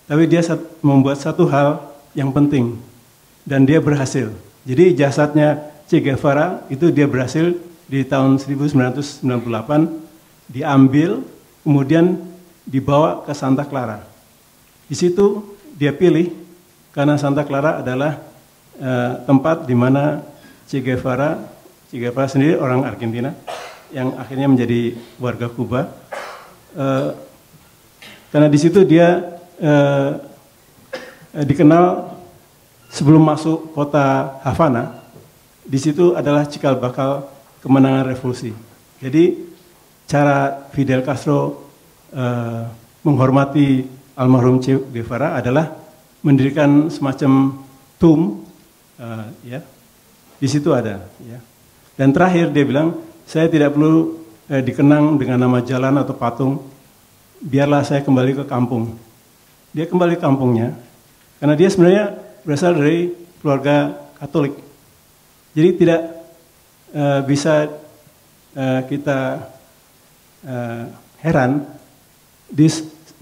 Tapi dia membuat satu hal yang penting, dan dia berhasil. Jadi jasadnya Che Guevara itu dia berhasil di tahun 1998, diambil, kemudian dibawa ke Santa Clara. Di situ dia pilih karena Santa Clara adalah tempat di mana Che Guevara sendiri orang Argentina yang akhirnya menjadi warga Kuba. Karena di situ dia dikenal sebelum masuk kota Havana, di situ adalah cikal bakal kemenangan revolusi. Jadi cara Fidel Castro menghormati almarhum Che Guevara adalah mendirikan semacam tomb, ya, di situ ada. Ya. Dan terakhir dia bilang, saya tidak perlu dikenang dengan nama jalan atau patung, biarlah saya kembali ke kampung. Dia kembali ke kampungnya, karena dia sebenarnya berasal dari keluarga Katolik. Jadi tidak bisa kita heran di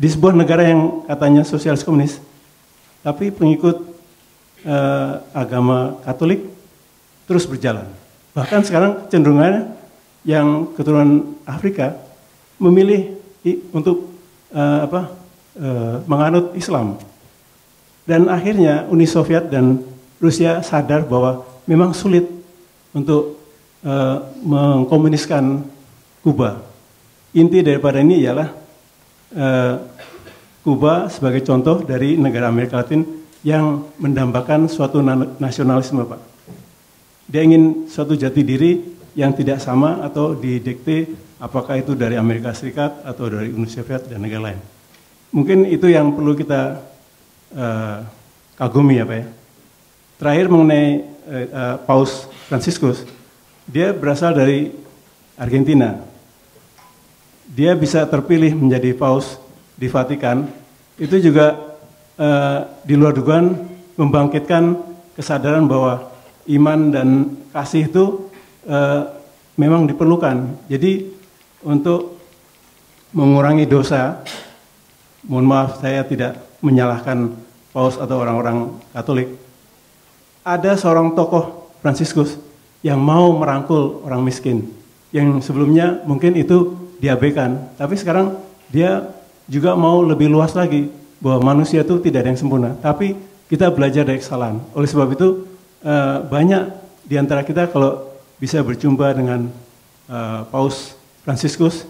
sebuah negara yang katanya sosialis komunis, tapi pengikut agama Katolik terus berjalan. Bahkan sekarang cenderungannya yang keturunan Afrika memilih untuk menganut Islam. Dan akhirnya Uni Soviet dan Rusia sadar bahwa memang sulit untuk mengkomuniskan Kuba. Inti daripada ini ialah Kuba sebagai contoh dari negara Amerika Latin yang mendambakan suatu nasionalisme, Pak. Dia ingin suatu jati diri yang tidak sama atau didikte apakah itu dari Amerika Serikat atau dari Uni Soviet dan negara lain. Mungkin itu yang perlu kita kagumi ya Pak ya. Terakhir mengenai Paus Fransiskus, dia berasal dari Argentina. Dia bisa terpilih menjadi Paus di Vatikan, itu juga di luar dugaan membangkitkan kesadaran bahwa iman dan kasih itu memang diperlukan. Jadi untuk mengurangi dosa, mohon maaf saya tidak menyalahkan Paus atau orang-orang Katolik, ada seorang tokoh Fransiskus yang mau merangkul orang miskin, yang sebelumnya mungkin itu diabaikan, tapi sekarang dia juga mau lebih luas lagi, bahwa manusia itu tidak ada yang sempurna, tapi kita belajar dari kesalahan. Oleh sebab itu, banyak di antara kita kalau bisa berjumpa dengan Paus Fransiskus,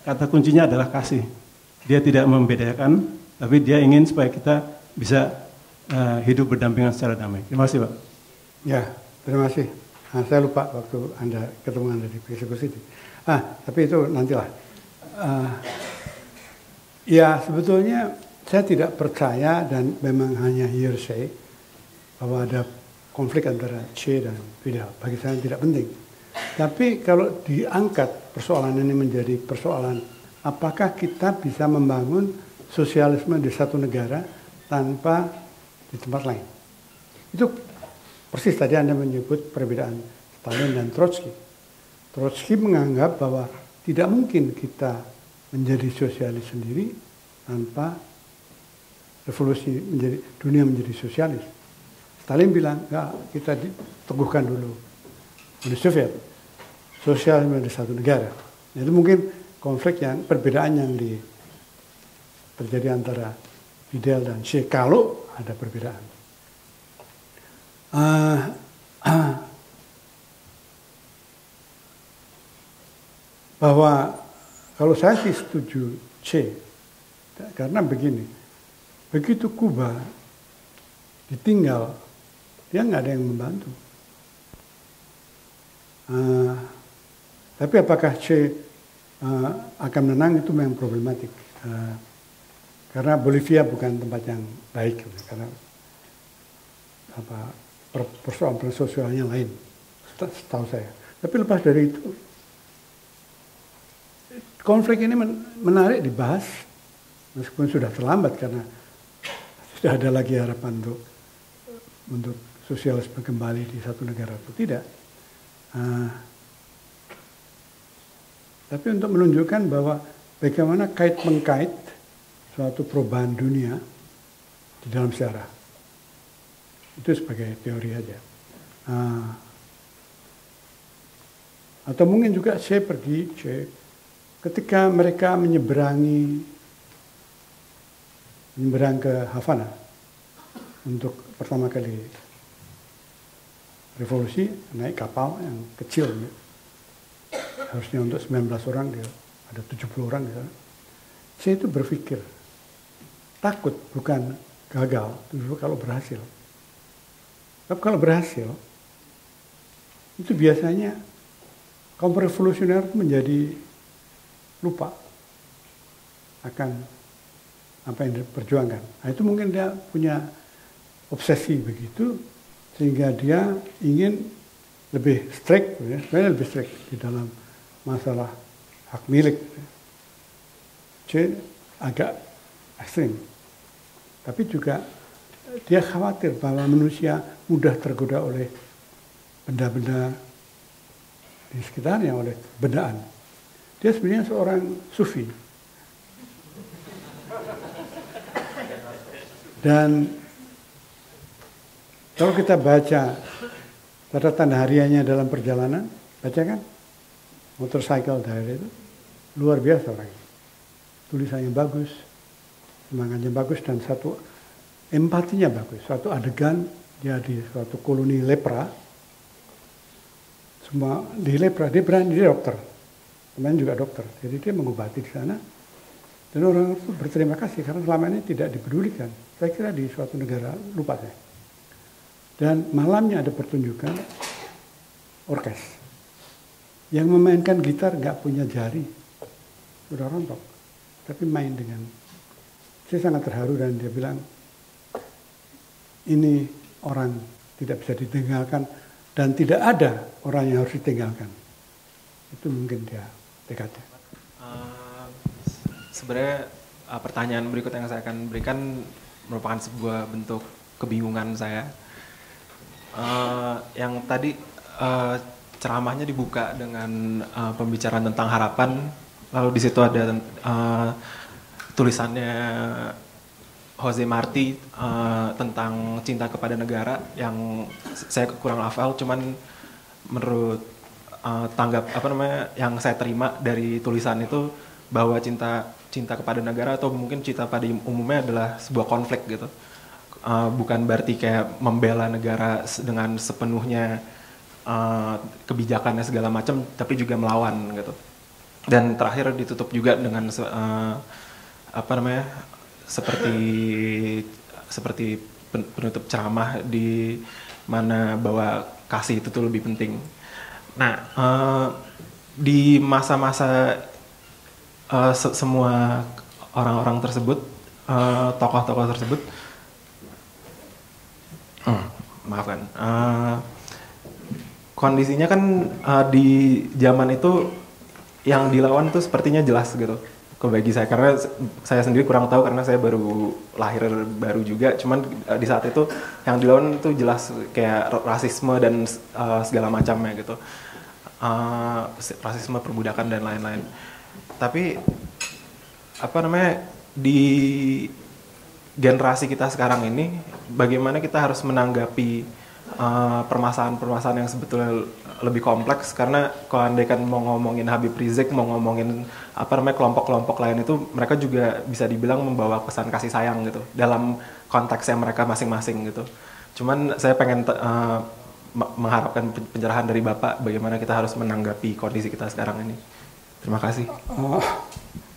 kata kuncinya adalah kasih. Dia tidak membedakan, tapi dia ingin supaya kita bisa hidup berdampingan secara damai. Terima kasih, Pak. Ya, terima kasih. Nah, saya lupa waktu Anda ketemu Anda di persekusi itu. Tapi itu nantilah. Ya, sebetulnya saya tidak percaya dan memang hanya hearsay bahwa ada konflik antara Che dan Fidel. Bagi saya tidak penting. Tapi kalau diangkat persoalan ini menjadi persoalan apakah kita bisa membangun sosialisme di satu negara tanpa di tempat lain. Itu persis tadi Anda menyebut perbedaan Stalin dan Trotsky. Trotsky menganggap bahwa tidak mungkin kita menjadi sosialis sendiri tanpa revolusi dunia menjadi sosialis. Stalin bilang, enggak, kita teguhkan dulu Uni Soviet, sosialisme di satu negara. Itu mungkin konflik perbedaan yang terjadi antara Fidel dan Che kalau ada perbedaan. Bahwa kalau saya sih setuju Che, karena begini, begitu Kuba ditinggal, dia nggak ada yang membantu. Tapi apakah Che akan menang itu memang problematik. Karena Bolivia bukan tempat yang baik, karena persoalan sosialnya lain, setahu saya. Tapi lepas dari itu, konflik ini menarik dibahas, meskipun sudah terlambat karena tidak ada lagi harapan untuk sosialisme kembali di satu negara atau tidak. Tapi untuk menunjukkan bahwa bagaimana kait-mengkait suatu perubahan dunia di dalam sejarah. Itu sebagai teori aja. Atau mungkin juga Che ketika mereka menyeberang ke Havana, untuk pertama kali revolusi naik kapal yang kecil, ya. Harusnya untuk 19 orang, dia ada 70 orang di sana. Saya itu berpikir, takut bukan gagal, justru kalau berhasil. Tapi kalau berhasil, itu biasanya kaum revolusioner menjadi lupa akan apa yang diperjuangkan. Nah, itu mungkin dia punya obsesi begitu, sehingga dia ingin lebih strict, ya, sebenarnya lebih strict di dalam masalah hak milik. Agak ekstrim. Tapi juga dia khawatir bahwa manusia mudah tergoda oleh benda-benda di sekitarnya, oleh bendaan. Dia sebenarnya seorang sufi. Dan kalau kita baca catatan hariannya dalam perjalanan, baca kan? Motorcycle diary itu luar biasa orangnya. Tulisannya bagus, semangatnya bagus, dan satu empatinya bagus. Suatu adegan dia di suatu koloni lepra, semua di lepra, dia berani, dia dokter, temannya juga dokter, jadi dia mengobati di sana. Dan orang itu berterima kasih karena selama ini tidak dipedulikan. Saya kira di suatu negara, lupa saya. Dan malamnya ada pertunjukan orkes yang memainkan gitar nggak punya jari, udah rontok, tapi main dengan. Saya sangat terharu dan dia bilang, ini orang tidak bisa ditinggalkan dan tidak ada orang yang harus ditinggalkan. Itu mungkin dia tekadnya. Sebenarnya pertanyaan berikut yang saya akan berikan merupakan sebuah bentuk kebingungan saya. Yang tadi ceramahnya dibuka dengan pembicaraan tentang harapan, lalu di situ ada tulisannya Jose Marti tentang cinta kepada negara yang saya kurang hafal, cuman menurut yang saya terima dari tulisan itu bahwa cinta kepada negara atau mungkin cinta pada umumnya adalah sebuah konflik gitu. Bukan berarti kayak membela negara dengan sepenuhnya kebijakannya segala macam, tapi juga melawan gitu. Dan terakhir ditutup juga dengan seperti penutup ceramah di mana bahwa kasih itu tuh lebih penting. Nah, di masa-masa semua orang-orang tersebut, tokoh-tokoh tersebut, maafkan, kondisinya kan di zaman itu yang dilawan tuh sepertinya jelas gitu ke bagi saya, karena saya sendiri kurang tahu karena saya baru lahir baru juga, cuman di saat itu yang dilawan itu jelas kayak rasisme dan segala macamnya gitu, rasisme, perbudakan dan lain-lain. Tapi di generasi kita sekarang ini, bagaimana kita harus menanggapi permasalahan-permasalahan yang sebetulnya lebih kompleks, karena kalau andaikan mau ngomongin Habib Rizik, mau ngomongin kelompok-kelompok lain itu, mereka juga bisa dibilang membawa pesan kasih sayang gitu dalam konteksnya mereka masing-masing gitu. Cuman saya pengen mengharapkan pencerahan dari Bapak bagaimana kita harus menanggapi kondisi kita sekarang ini. Terima kasih.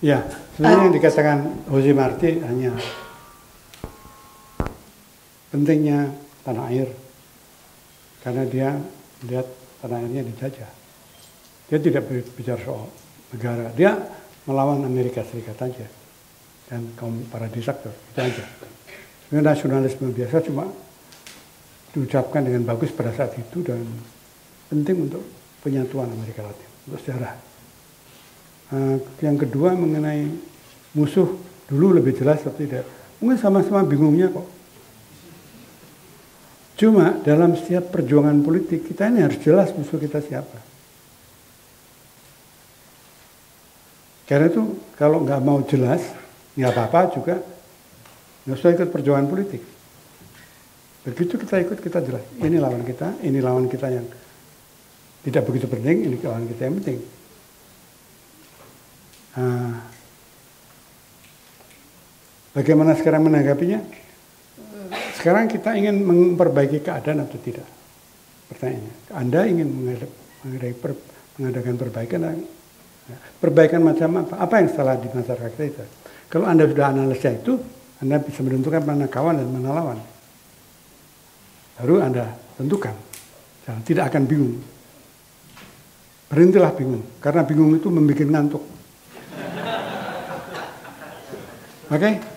Ya, sebenarnya yang dikatakan Jose Marti hanya pentingnya tanah air, karena dia lihat tanah airnya dijajah. Dia tidak bicara soal negara, dia melawan Amerika Serikat aja dan kaum para diktator, itu aja. Sebenarnya nasionalisme biasa cuma diucapkan dengan bagus pada saat itu dan penting untuk penyatuan Amerika Latin, untuk sejarah. Yang kedua mengenai musuh, dulu lebih jelas atau tidak, mungkin sama-sama bingungnya kok. Cuma dalam setiap perjuangan politik kita ini harus jelas musuh kita siapa. Karena itu kalau nggak mau jelas, nggak apa-apa juga, nggak usah ikut perjuangan politik. Begitu kita ikut, kita jelas, ini lawan kita yang tidak begitu penting, ini lawan kita yang penting. Bagaimana sekarang menanggapinya? Sekarang kita ingin memperbaiki keadaan atau tidak? Pertanyaannya, Anda ingin mengadakan perbaikan? Perbaikan macam apa? Apa yang salah di masyarakat kita? Kalau Anda sudah analisa itu, Anda bisa menentukan mana kawan dan mana lawan. Baru Anda tentukan. Tidak akan bingung. Berhentilah bingung, karena bingung itu membuat ngantuk. Oke?